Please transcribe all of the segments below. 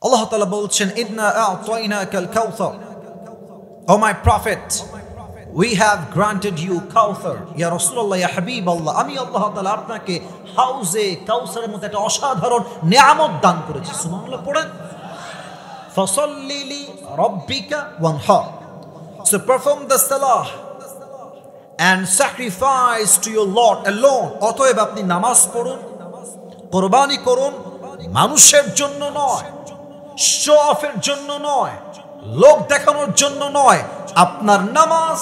আল্লাহ তাআলা বলছেন, ইন্না আ'তাইনাকাল কাউসার, O my prophet, we have granted you কাউসার। ইয়া রাসূলুল্লাহ, ইয়া হাবিবাল্লাহ, আমি আল্লাহ তাআলা আপনাকে হাউজে কাউসারের মতো একটা অসাধারণ নিয়ামত দান করেছি। সুবহানাল্লাহ পড়েন। ফাসাল্লি লি রাব্বিকা ওয়ানহার, so perform the salah and sacrifice to your Lord alone। অতএব আপনি নামাজ পড়ুন, কোরবানি করুন, মানুষের জন্য নয়, শো অফের জন্য নয়, লোক দেখানোর জন্য নয়। আপনার নামাজ,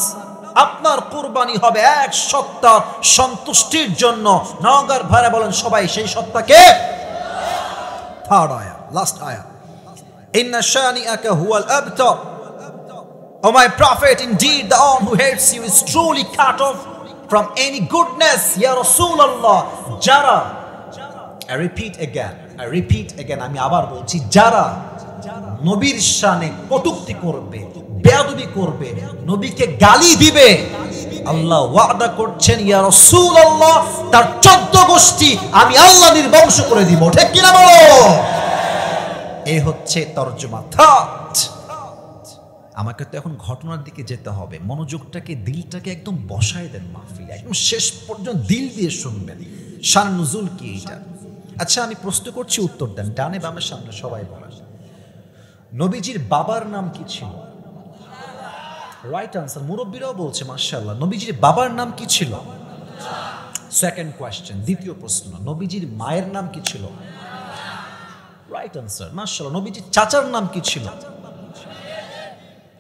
আপনার কুরবানি হবে এক সত্তার সন্তুষ্টির জন্য। নওগাঁর ভাইরা বলেন সবাই, সেই সত্তাকে। থার্ড আয়াত, লাস্ট আয়াত, ইন্না শানিআকা হুয়াল আবতার, O my prophet, indeed the one who hates you is truly cut off from any goodness. Ya Rasulullah, যারা, I repeat again, আমি আবার বলছি, যারা নবীর শানে কটূক্তি করবে, বেয়াদবি করবে, নবীকে গালি দিবে, আল্লাহ ওয়াদা করছেন, ইয়া রাসূলুল্লাহ, তার 14 গোষ্ঠী আমি আল্লাহ নির্বংশ করে দিব। ঠিক কিনা বলো? এই হচ্ছে তরজমা। আমাকে তো এখন ঘটনার দিকে যেতে হবে, মনোযোগটাকে, দিলটাকে একদম বসায় দেন মাহফিলে, একদম শেষ পর্যন্ত দিল দিয়ে শুনবেন। শান নুজুল কি এটা? আচ্ছা, আমি প্রশ্ন করছি, উত্তর দেন, ডানে বামে সামনে সবাই বলেন। নবীজির বাবার নাম কি ছিল? রাইট আনসার, মুরব্বীরাও বলছে মাশাআল্লাহ। নবীজির বাবার নাম কি ছিল? সেকেন্ড কোয়েশ্চেন, দ্বিতীয় প্রশ্ন, নবীজির মায়ের নাম কি ছিল? রাইট আনসার, মাশাআল্লাহ। নবীজির চাচার নাম কি ছিল?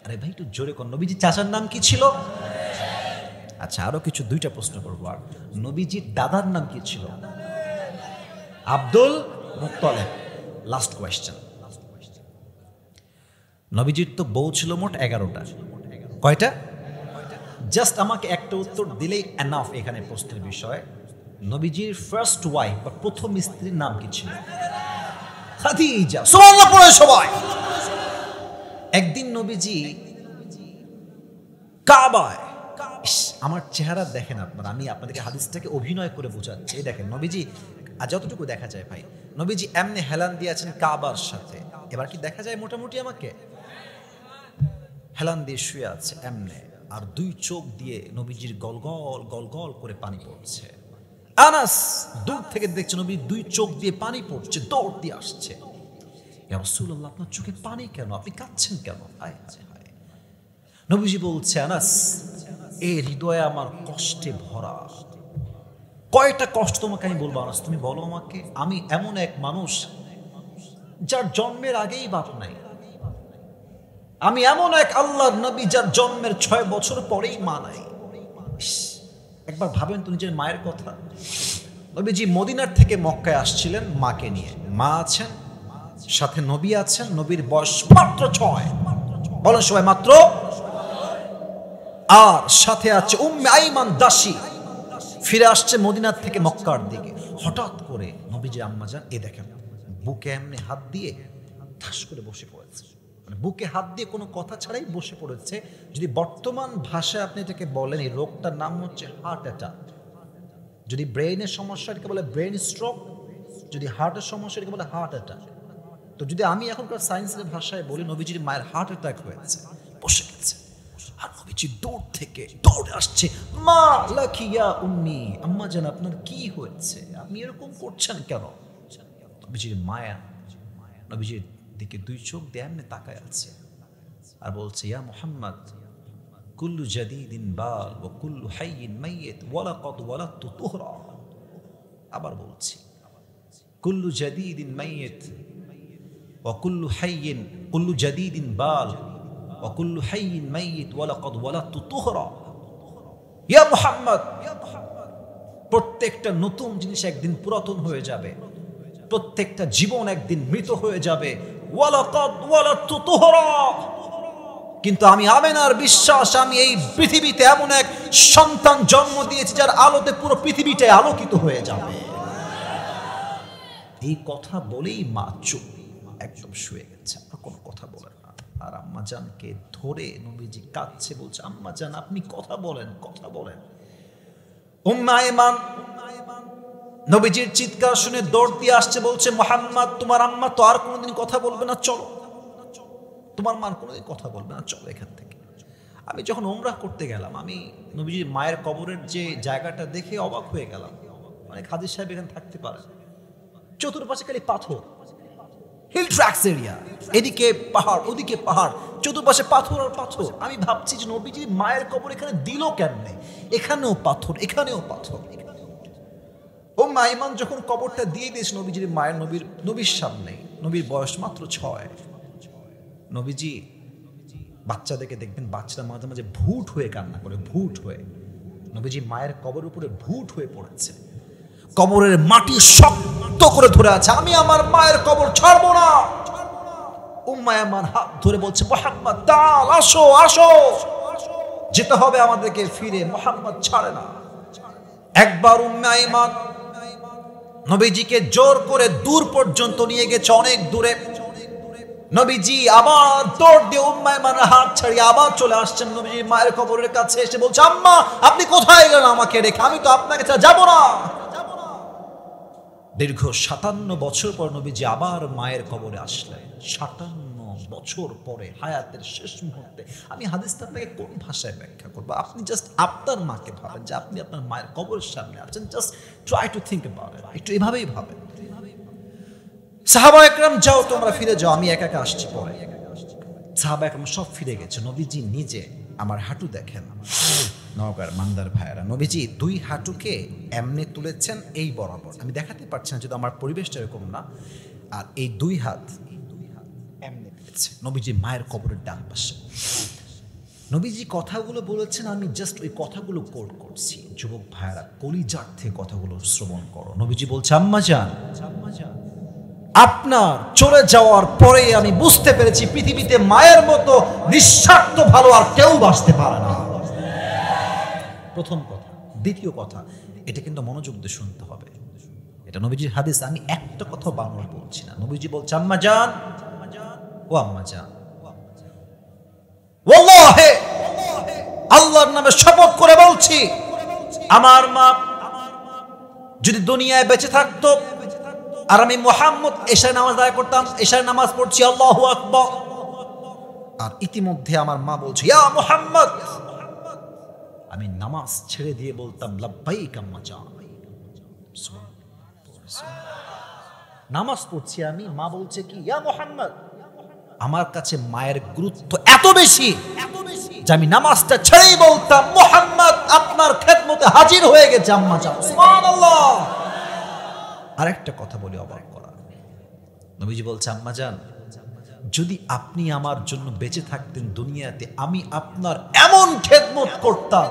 আরে ভাই একটু জোরে কোন, নবীজির চাচার নাম কি ছিল? আচ্ছা, আরো কিছু, দুইটা প্রশ্ন করবো। আর নবীজির দাদার নাম কি ছিল? Abdul Muttalib. লাস্ট কোয়েশ্চেন, নবীজির তো বউ ছিল মোট 11টা, কয়টা? জাস্ট আমাকে একটা উত্তর দিলেই এনাফ এখানে প্রশ্নের বিষয়। নবীজির ফার্স্ট ওয়াইফ বা প্রথম স্ত্রীর নাম কি ছিল? খাদিজা। সুবহানাল্লাহ পড়ে সবাই। একদিন নবীজি কাবায়, আমার চেহারা দেখেন আপনারা, আমি আপনাদেরকে হাদিসটাকে অভিনয় করে বোঝাচ্ছি। এই দেখেন নবীজি, যতটুকু দেখা যায় ভাই, নবীজি এমনি হেলান দিয়েছেন কাবার সাথে। এবার কি দেখা যায় মোটামুটি আমাকে? হেলান দিয়ে শুয়ে আছে এমনে, আর দুই চোখ দিয়ে নবীজির গলগল গলগল করে পানি পড়ছে। আনাস দূর থেকে দেখছে নবী দুই চোখ দিয়ে পানি পড়ছে, দৌড় দিয়ে আসছে। ইয়া রাসূলুল্লাহ, আপনার চোখে পানি কেন? আপনি কাঁদছেন কেন? হায় হায় হায়। নবীজি বলছে, আনাস, এই হৃদয়ে আমার কষ্টে ভরা। কয়টা কষ্ট তোমাকে আমি বলবো আনাস, তুমি বলো আমাকে। আমি এমন এক মানুষ যার জন্মের আগেই বাপ নাই। আমি এমন এক আল্লাহর নবী যার জন্মের 6 বছর পরেই মা নাই। একবার ভাবেন তো নিজের মায়ের কথা। নবীজি মদিনার থেকে মক্কায় আসছিলেন মাকে নিয়ে। মা আছেন, সাথে নবী আছেন, নবীর বয়স মাত্র 6। বলেন সবাই, মাত্র। আর সাথে আছে উম্মে আইমান দাসী, ফিরে আসছে মদিনার থেকে মক্কার দিকে। হঠাৎ করে নবীজি আম্মা যান, এ দেখেন বুকে এমনি হাত দিয়ে ঠাস করে বসে পড়েছে। মানে বুকে হাত দিয়ে কোনো কথা ছাড়াই বসে পড়েছে। যদি বর্তমান ভাষায় আপনি এটাকে বলেন, এই রোগটার নাম হচ্ছে হার্ট অ্যাটাক। যদি ব্রেইনের সমস্যা এটাকে বলে ব্রেইন স্ট্রোক, যদি হার্টের সমস্যা এটাকে বলে হার্ট অ্যাটাক। তো যদি আমি এখনকার সায়েন্সের ভাষায় বলি, নবীজির মায়ের হার্ট অ্যাটাক হয়েছে, বসে গেছে। আর নবীজি দৌড় থেকে দৌড়ে আসছে, মা লাকিয়া উম্মি, আম্মা জান আপনার কি হয়েছে, আপনি এরকম করছেন কেন? নবীজির মায়া নবীজির দিকে দুই চোখ দিয়ে এমনি তাকায় আছে আর বলছে, ইয়া মুহাম্মদ, কুল্লু জাদিদিন বাল ওয়া কুল্লু হাইয়িন মাইয়িত ওয়া লাকাদ ওয়ালাদতু তুহরা। আবার বলছি, কুল্লু জাদিদিন মাইয়িত ওয়া কুল্লু হাইয়িন, কুল্লু জাদিদিন বাল ওয়া কুল্লু হাইয়িন মাইয়িত ওয়া লাকাদ ওয়ালাদতু তুহরা। ইয়া মুহাম্মদ, প্রত্যেকটা নতুন জিনিস একদিন পুরাতন হয়ে যাবে, প্রত্যেকটা জীবন একদিন মৃত হয়ে যাবে। ওয়া লাকাদ ওয়ালাদতু তুহরা। কিন্তু আমি আমেনার বিশ্বাস, আমি এই পৃথিবীতে এমন এক সন্তান জন্ম দিয়েছি যার আলোতে পুরো পৃথিবীটাই আলোকিত হয়ে যাবে। এই কথা বলেই মা চুপ, একদম শুয়ে গেছে, আর কোনো কথা বলেন না। আর আম্মা জানকে ধরে নবীজি কাঁদছে, বলছে, আম্মা জান আপনি কথা বলেন, কথা বলেন। উম্মে আইমান নবীজির চিৎকার শুনে দৌড় দিয়ে আসছে, বলছে মুহাম্মদ তোমার আম্মা তো আর কোনোদিন কথা বলবে না, চলো, তোমার মা কোনোদিন কথা বলবে না, চলো এখান থেকে। আমি যখন উমরাহ করতে গেলাম, আমি নবীজির মায়ের কবরের যে জায়গাটা দেখে অবাক হয়ে গেলাম। মানে হাজী সাহেব এখানে থাকতে পারে, চতুর্পাশে খালি পাথর, হিল ট্র্যাক্স এরিয়া, এদিকে পাহাড় ওদিকে পাহাড়, চতুর্পাশে পাথর আর পাথর। আমি ভাবছি যে নবীজির মায়ের কবর এখানে দিল কেমনে, এখানেও পাথর এখানেও পাথর। ও মাইমান যখন কবরটা দিয়ে দিয়েছে নবীজির মায়ের নবীর সামনে, নবীর বয়স মাত্র 6। নবীজি বাচ্চাদেরকে দেখবেন, বাচ্চারা মাঝে মাঝে ভুট হয়ে কান্না করে, ভুট হয়ে। নবীজি মায়ের কবরের উপরে ভুট হয়ে পড়েছে, কবরের মাটি শক্ত করে ধরে আছে, আমি আমার মায়ের কবর ছাড়বো না। উম্মে আয়মান হাত ধরে বলছে মুহাম্মদ তাল, আসো আসো, যেতে হবে আমাদেরকে ফিরে। মুহাম্মদ ছাড়ে না। একবার উম্মে আয়মান নবীজিকে জোর করে দূর পর্যন্ত নিয়ে গেছে, অনেক দূরে। নবীজি আবার দৌড় দিয়ে উম্মে আয়মানের হাত ছাড়িয়ে আবার চলে আসছেন নবীজির মায়ের কবরের কাছে, এসে বলছে আম্মা আপনি কোথায় গেলেন আমাকে রেখে, আমি তো আপনাকে ছাড়া যাবো না। দীর্ঘ 57 বছর পর নবীজি আবার মায়ের কবরে আসলেন, 57 বছর পরে, হায়াতের শেষ মুহূর্তে। আমি হাদিসটা আপনাকে কোন ভাষায় ব্যাখ্যা করবো? আপনি জাস্ট আপনার মাকে ভাবেন যে আপনি আপনার মায়ের কবরের সামনে আছেন, just try to think about it, একটু এভাবেই ভাবেন। সাহাবা একরাম যাও তোমরা ফিরে যাও, আমি একা একা আসছি পরে। সাহাবা একরাম সব ফিরে গেছে, নবীজি নিজে আমার হাঁটু দেখেন। নওগাঁর মান্দার ভাইয়েরা, নবীজি 2 হাঁটুকে এমনি তুলেছেন এই বরাবর, আমি দেখাতে পারছি না যদি আমার পরিবেশটা এরকম না, আর এই 2 হাত এমনি তুলেছে নবীজি মায়ের কবরের ডান পাশে। নবীজি কথাগুলো বলেছেন, আমি জাস্ট ওই কথাগুলো কোট করছি। যুবক ভাইয়েরা, কলিজার থেকে কথাগুলো শ্রবণ করো। নবীজি বলছে আম্মা জান, আপনার চলে যাওয়ার পরে আমি বুঝতে পেরেছি পৃথিবীতে মায়ের মতো নিঃস্বার্থ ভালো আর কেউ বাঁচতে পারে না। প্রথম কথা। দ্বিতীয় কথা, এটা কিন্তু মনোযোগ দিয়ে শুনতে হবে, এটা নবীজির হাদিস, আমি একটা কথা বাংলা বলছি না। নবীজি বলছে আম্মা জান, ও আম্মা জান, ওয়াল্লাহি আল্লাহর নামে শপথ করে বলছি, আমার মা যদি দুনিয়ায় বেঁচে থাকতো আর আমি মুহাম্মদ এশার নামাজ আদায় করতাম, এশার নামাজ পড়ছি আল্লাহু আকবার, আর ইতিমধ্যে আমার মা বলছে ইয়া মুহাম্মদ, আমি নামাজ ছেড়ে দিয়ে বলতাম লাব্বাইক আম্মা জান। নামাজ পড়ছি আমি, মা বলছে কি ইয়া মুহাম্মদ। আমার কাছে মায়ের গুরুত্ব এত বেশি যে আমি নামাজটা ছেড়েই বলতাম মুহাম্মদ আপনার খেদমতে হাজির হয়ে গেছে আম্মা জান। সুবহানাল্লাহ। আরেকটা কথা বলি অবাক করা, নবীজি বলছে আম্মা জান, যদি আপনি আমার জন্য বেঁচে থাকতেন দুনিয়াতে, আমি আপনার এমন খেদমত করতাম,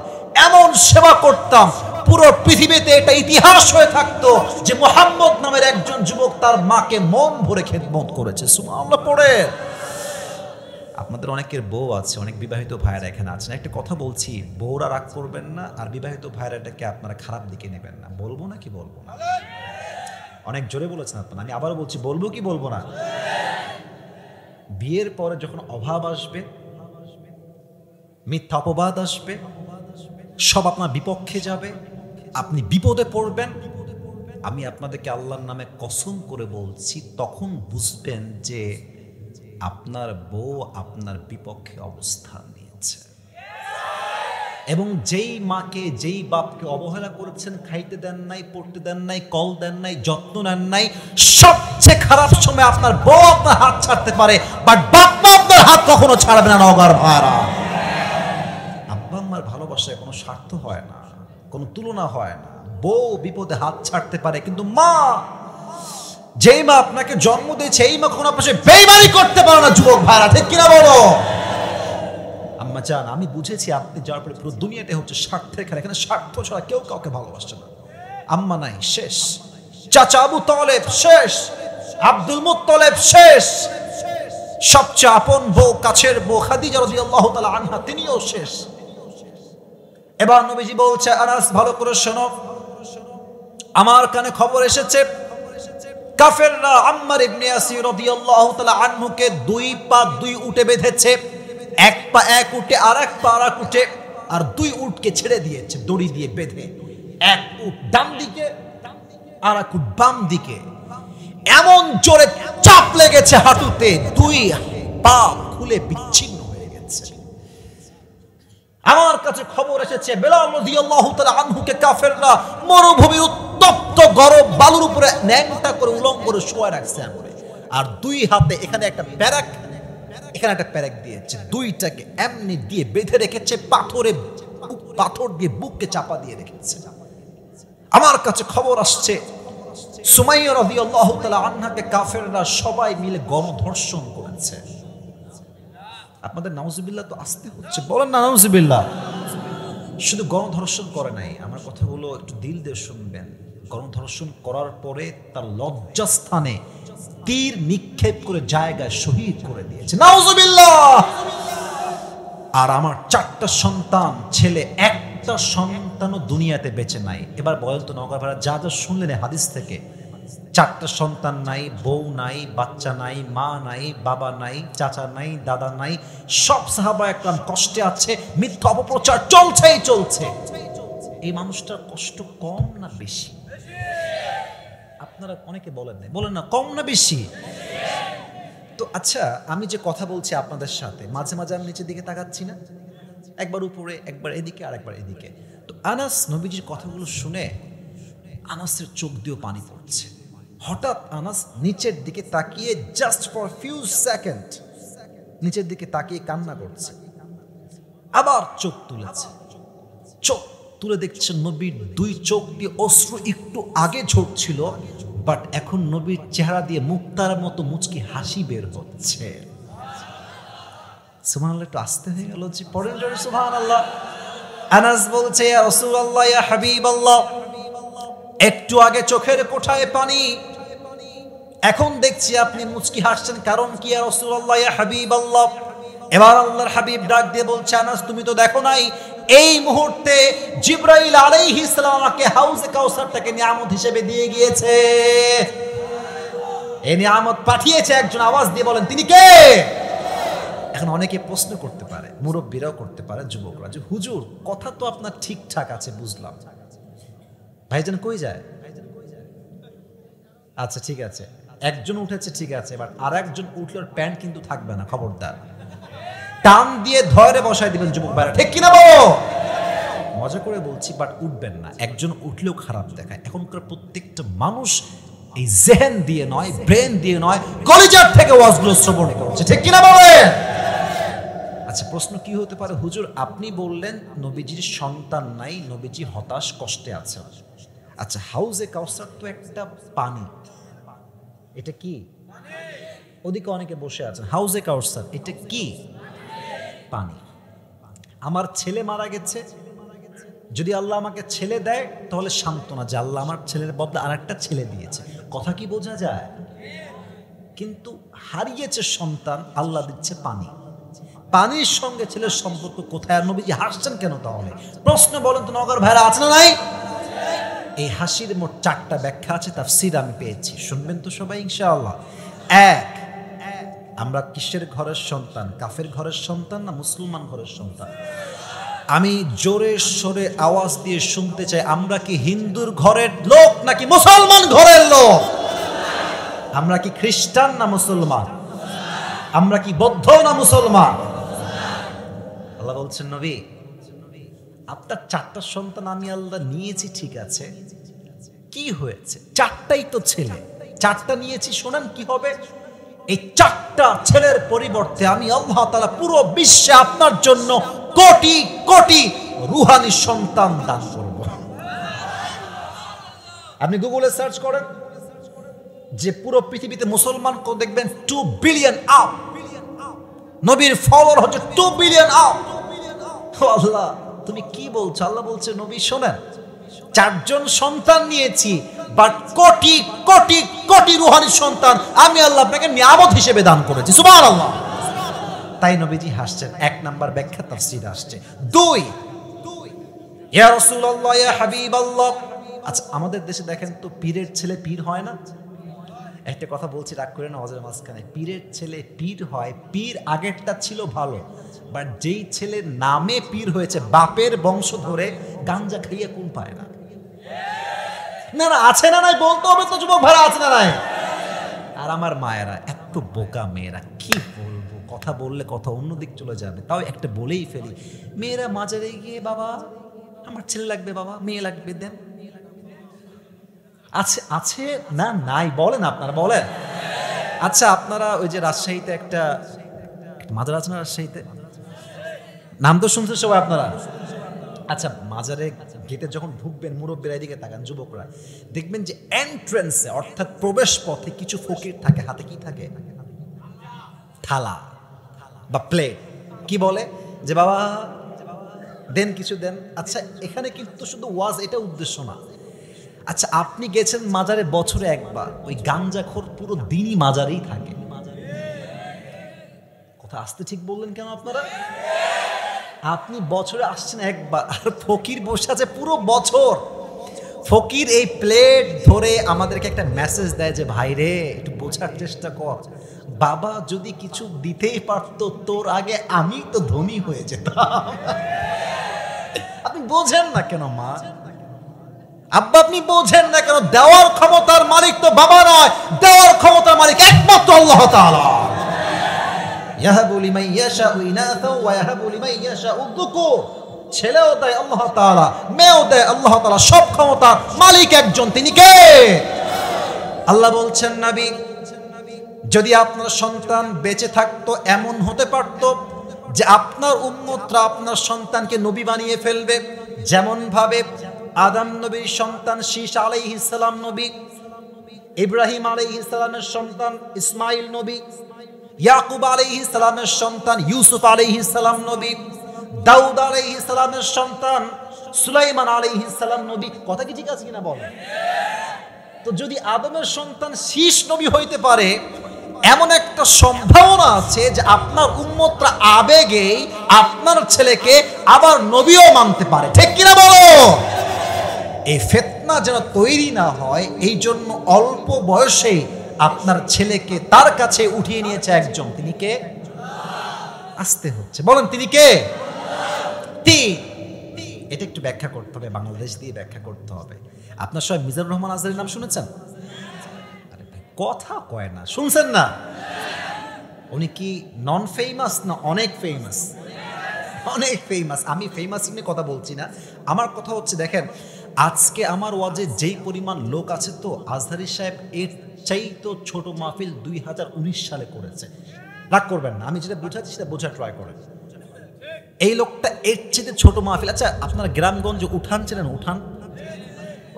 এমন সেবা করতাম, পুরো পৃথিবীতে এটা ইতিহাস হয়ে থাকতো যে মুহাম্মদ নামের একজন যুবক তার মাকে মন ভরে খেদমত করেছে। সুবহানাল্লাহ পড়ে। আপনাদের অনেকের বউ আছে, অনেক বিবাহিত ভাইয়েরা এখানে আছেন, একটা কথা বলছি, বউরা রাগ করবেন না, আর বিবাহিত ভাইয়েরা এটাকে আপনারা খারাপ দিকে নেবেন না। বলবো না কি বলবো না? অনেক জোরে বলেছেন আপনারা, আমি আবারও বলছি, বলবো কি বলবো না? বিয়ের পরে যখন অভাব আসবে, মিথ্যা অপবাদ আসবে, সব আপনার বিপক্ষে যাবে, আপনি বিপদে পড়বেন, আমি আপনাদেরকে আল্লাহর নামে কসম করে বলছি, তখন বুঝবেন যে আপনার বউ আপনার বিপক্ষে অবস্থান নিয়েছে। এবং যেই মাকে, যেই বাপকে অবহেলা করেছেন, খাইতে দেন নাই, পড়তে দেন নাই, কল দেন নাই, যত্ন নেন নাই, সবচেয়ে খারাপ সময় আপনার বউ আপনার হাত ছাড়তে পারে, বাট বাপ মা আপনার হাত কখনো ছাড়বে না। নওগাঁর ভাড়া, আব্বা আম্মার ভালোবাসায় কোনো স্বার্থ হয় না, কোনো তুলনা হয় না। বউ বিপদে হাত ছাড়তে পারে, কিন্তু মা, যেই মা আপনাকে জন্ম দিয়েছে, এই মা কোনো পাশে বেইমানি করতে পারে না। যুবক ভাইরা, ঠিক কিনা বলো? আম্মা জান, আমি বুঝেছি আপনি যাওয়ার পরে পুরো দুনিয়াটা হচ্ছে স্বার্থের খেলা, এখানে স্বার্থ ছাড়া কেউ কাউকে ভালোবাসে না। আম্মা নাই, শেষ। চাচা আবু তালেব শেষ, আব্দুল মুত্তালিব শেষ, সবচেয়ে আপন বউ, কাছের বউ খাদিজা রাদিয়াল্লাহু তাআলা আনহা, তিনিও শেষ। এবার নবীজি বলছে আনাস, ভালো করে শোনো, আমার কানে খবর এসেছে কাফেররা আম্মার ইবনে ইয়াসির রাদিয়াল্লাহু তাআলা আনহুকে 2 পা 2 উটে বেঁধেছে, 1 পা 1 উটে, আর 1 পা 1 উটে, আর 2 উটকে ছেড়ে দিয়েছে দড়ি দিয়ে বেঁধে। 1 উট ডান দিকে, আর এক বাম দিকে। এমন জোরে চাপ লেগেছে হাঁটুতে, দুই পা খুলে বিচ্ছিন্ন হয়ে গেছে। আমার কাছে খবর এসেছে বেলাল রাদিয়াল্লাহু তাআলা আনহুকে কাফেররা মরুভূমির উত্তপ্ত গরম বালুর উপরে ন্যাংটা করে উলঙ্গ করে শুয়ে রাখছে এমন, আর দুই হাতে এখানে একটা প্যারাক, এখানে একটা প্যারাক দিয়েছে, দুইটাকে এমনি দিয়ে বেঁধে রেখেছে, পাথর দিয়ে বুককে চাপা দিয়ে রেখেছে। আমার কাছে খবর আসছে সুমাইয়া রাদিয়াল্লাহু তাআলা আনহাকে কাফেররা সবাই মিলে গণধর্ষণ করেছে। আপনাদের নাউজুবিল্লাহ তো আসতে হচ্ছে, বলেন না নাউজুবিল্লাহ। শুধু গণধর্ষণ করে নাই, আমার কথাগুলো একটু দিল দিয়ে শুনবেন। গণধর্ষণ করার পরে তার লজ্জাস্থানে তীর নিক্ষেপ করে জায়গায় শহীদ করে দিয়েছে, নাউজুবিল্লাহ। আর আমার 4টা সন্তান, ছেলে, একটা সন্তানও দুনিয়াতে বেঁচে নাই। এবার বলেন তো নওগাঁ ভাড়া যা যা শুনলেন হাদিস থেকে, 4টা সন্তান নাই, বউ নাই, বাচ্চা নাই, মা নাই, বাবা নাই, চাচা নাই, দাদা নাই, সব সাহাবা একরাম কষ্টে আছে, মিথ্যা অপপ্রচার চলছেই চলছে। এই মানুষটার কষ্ট কম না বেশি? আপনারা অনেকে বলেন না, বলেন না কম না বেশি? তো আচ্ছা, আমি যে কথা বলছি আপনাদের সাথে, মাঝে মাঝে আমি নিচের দিকে তাকাচ্ছি না, একবার উপরে, একবার এদিকে, আর একবার এদিকে। তো আনাস নবীজির কথাগুলো শুনে আনাসের চোখ দিয়ে পানি পড়ছে। হঠাৎ আনাস নিচের দিকে তাকিয়ে জাস্ট ফর ফিউ সেকেন্ড নিচের দিকে তাকিয়ে কান্না করছে, আবার চোখ তুলেছে। চোখ তুলে দেখছে নবীর দুই চোখ দিয়ে অশ্রু একটু আগে ঝরছিল, বাট এখন নবীর চেহারা দিয়ে মুক্তার মতো মুচকি হাসি বের হচ্ছে। সুবহানাল্লাহ, একটু আসতে হয়ে গেল যে পড়েন জোরে সুবহানাল্লাহ। আনাস বলছে ইয়া রাসূলুল্লাহ, ইয়া হাবিবাল্লাহ, একটু আগে চোখের কোঠায় পানি, এখন দেখছি আপনি মুচকি হাসছেন, কারণ কি ইয়া রাসূলুল্লাহ, ইয়া হাবিবাল্লাহ? এবার আল্লাহর হাবিব ডাক দিয়ে বলছে আনাস, তুমি তো দেখো নাই এই মুহূর্তে জিবরাইল আলাইহিস সালাম আমাকে হাউজে কাউসারটাকে নিয়ামত হিসেবে দিয়ে গিয়েছে। এই নিয়ামত পাঠিয়েছে একজন, আওয়াজ দিয়ে বলেন তিনি কে? এখন অনেকে প্রশ্ন করতে পারে, মুরব্বীরাও করতে পারে, যুবকরা, যে হুজুর কথা তো আপনার ঠিকঠাক আছে, বুঝলাম, ভাইজান কই যায়? আচ্ছা ঠিক আছে, একজন উঠেছে ঠিক আছে, এবার আর একজন উঠলে ওর প্যান্ট কিন্তু থাকবে না, খবরদার, টান দিয়ে ধরে বসায় দিবেন যুবক ভাইরা, ঠিক কিনা বলো? মজা করে বলছি, বাট উঠবেন না, একজন উঠলেও খারাপ দেখায়। এখনকার প্রত্যেকটা মানুষ এই জেহেন দিয়ে নয়, ব্রেন দিয়ে নয়, কলিজার থেকে ওয়াজগুলো শ্রবণ করছে, ঠিক কিনা বলেন? আচ্ছা, প্রশ্ন কি হতে পারে, হুজুর আপনি বললেন নবীজির সন্তান নাই, নবীজি হতাশ কষ্টে আছে। আচ্ছা, হাউজে কাউসার তো একটা পানি, এটা কি? ওদিকে অনেকে বসে আছেন, হাউজে কাউসার এটা কি? পানি। আমার ছেলে মারা গেছে, যদি আল্লাহ আমাকে ছেলে দেয় তাহলে সান্ত্বনা যে আল্লাহ আমার ছেলের বদলে আর একটা ছেলে দিয়েছে, কথা কি বোঝা যায়? কিন্তু হারিয়েছে সন্তান, আল্লাহ দিচ্ছে পানি। পানির সঙ্গে ছেলের সম্পর্ক কোথায়? আর নবীজি হাসছেন কেন তাহলে? প্রশ্ন বলেন তো নগর ভাইরা, আছে না নাই? এই হাসির মোট 4টা ব্যাখ্যা আছে, তাফসীর আমি পেয়েছি, শুনবেন তো সবাই ইনশাআল্লাহ। এক, আমরা কিসের ঘরের সন্তান? কাফের ঘরের সন্তান না মুসলমান ঘরের সন্তান? আমি জোরে সোরে আওয়াজ দিয়ে শুনতে চাই, আমরা কি হিন্দুর ঘরের লোক নাকি মুসলমান ঘরের লোক? আমরা কি খ্রিস্টান না মুসলমান? আমরা কি বৌদ্ধ না মুসলমান? আল্লাহ বলছেন নবী, আপনার 4টা সন্তান আমি আল্লাহ নিয়েছি, ঠিক আছে, কি হয়েছে? 4টাই তো ছেলে, 4টা নিয়েছি, শোনেন কি হবে, এই 4টা ছেলের পরিবর্তে আমি আল্লাহ তাআলা পুরো বিশ্বে আপনার জন্য কোটি কোটি রুহানি সন্তান দান করব। আপনি গুগলে সার্চ করেন যে পুরো পৃথিবীতে মুসলমান কত, দেখবেন 2 বিলিয়ন আপ, নবীর ফলোয়ার হচ্ছে 2 বিলিয়ন আপ। আল্লাহ তুমি কি বলছো? আল্লাহ বলছে নবী শোনেন, 4জন সন্তান নিয়েছি, বাট কোটি কোটি কোটি রুহানি সন্তান আমি আল্লাহ আপনাকে নিয়ামত হিসেবে দান করেছি, সুবহানাল্লাহ। তাই নবীজি হাসছেন। 1 নাম্বার ব্যাখ্যা তাফসীর আসছে। 2, ইয়া রাসূলুল্লাহ, ইয়া হাবিবাল্লাহ, আচ্ছা আমাদের দেশে দেখেন তো পীরের ছেলে পীর হয় না? একটা কথা বলছি, রাগ করে না, ওয়াজের মাঝখানে, পীরের ছেলে পীর হয়, পীর আগেরটা ছিল ভালো, বাট যেই ছেলে নামে পীর হয়েছে, বাপের বংশ ধরে গাঞ্জা খাইয়ে কোন পায় না। না না আছে না নাই বলতে হবে তো যুবক ভাড়া, আছে না নাই? আর আমার মায়েরা এত বোকা মেয়েরা, কি বলবো, কথা বললে কথা অন্যদিক চলে যাবে, তাও একটা বলেই ফেলি। মেয়েরা মাজারে গিয়ে বাবা আমার ছেলে লাগবে, বাবা মেয়ে লাগবে, দেন। আছে আছে না নাই বলেন, আপনারা বলেন। আচ্ছা আপনারা ওই যে রাজশাহীতে একটা মাজার আছে না, রাজশাহীতে নাম তো শুনছেন সবাই আপনারা। আচ্ছা মাজারে গেটে যখন ঢুকবেন, মুরব্বীরা এদিকে তাকান, যুবকরা দেখবেন যে এন্ট্রান্সে অর্থাৎ প্রবেশ পথে কিছু ফকির থাকে, হাতে কি থাকে, থালা বা প্লেট, কি বলে যে বাবা দেন কিছু দেন। আচ্ছা এখানে কিন্তু শুধু ওয়াজ এটা উদ্দেশ্য না। আচ্ছা আপনি গেছেন মাজারে বছরে একবার, ওই গাঞ্জাখোর পুরো দিনই মাজারেই থাকে। কথা আসতে ঠিক বললেন কেন আপনারা? আপনি বছরে আসছেন একবার, আর ফকির বসে আছে পুরো বছর। ফকির এই প্লেট ধরে আমাদেরকে একটা মেসেজ দেয় যে ভাই রে একটু বোঝার চেষ্টা কর, বাবা যদি কিছু দিতেই পারতো তোর আগে আমি তো ধনী হয়ে যেতাম। আপনি বোঝেন না কেন মা, আব্বা আপনি বোঝেন না কেন? দেওয়ার ক্ষমতার মালিক তো বাবা নয়, দেওয়ার ক্ষমতার মালিক একমাত্র আল্লাহ তাআলা। ইয়াহাবু লিমান ইয়াশাউ ইনাসা ওয়া ইয়াহাবু লিমান ইয়াশাউ যুকুর। ছেলেও দেয় আল্লাহ তাআলা, মেয়েও দেয় আল্লাহ তাআলা, সব ক্ষমতার মালিক একজন, তিনি কে? আল্লাহ বলছেন নবী যদি আপনার সন্তান বেঁচে থাকতো এমন হতে পারতো যে আপনার উম্মতরা আপনার সন্তানকে নবী বানিয়ে ফেলবে, যেমন ভাবে আদম নবীর সন্তান শীস আলাইহিস সালাম নবী, ইব্রাহিম আলাইহিস সালামের সন্তান ইসমাইল নবী, ইয়াকুব আলাইহিস সালামের সন্তান ইউসুফ আলাইহিস সালাম নবী, দাউদ আলাইহিস সালামের সন্তান সুলাইমান আলাইহিস সালাম নবী। কথা কি ঠিক আছে কিনা বলেন? তো যদি আদমের সন্তান শীস নবী হইতে পারে, এমন একটা সম্ভাবনা আছে যে আপনার উম্মতরা আবেগেই আপনার ছেলেকে আবার নবীও মানতে পারে, ঠিক কিনা বলো? এই ফিতনা যেন তৈরি না হয়, এই জন্য অল্প বয়সে আপনার ছেলেকে তার কাছে উঠিয়ে নিয়েছে একজন, তিনি কে? আসতে হচ্ছে, বলেন তিনি কে? এটা একটু ব্যাখ্যা করতে হবে, বাংলাদেশ দিয়ে ব্যাখ্যা করতে হবে। আপনার সবাই মিজানুর রহমান আজহারীর নাম শুনেছেন? আরে ভাই কথা কয় না, শুনছেন না? উনি কি নন ফেমাস না অনেক ফেমাস? অনেক ফেমাস। আমি ফেমাস নিয়ে কথা বলছি না, আমার কথা হচ্ছে দেখেন আজকে আমার ওয়াজে যেই পরিমাণ লোক আছে, তো আজহারী সাহেব এর চাইতো ছোট মাহফিল 2019 সালে করেছে। রাগ করবেন না, আমি যেটা বুঝাচ্ছি সেটা বোঝার ট্রাই করেন। এই লোকটা এর চেয়ে ছোট মাহফিল। আচ্ছা আপনার গ্রামগঞ্জে উঠান ছিলেন? উঠান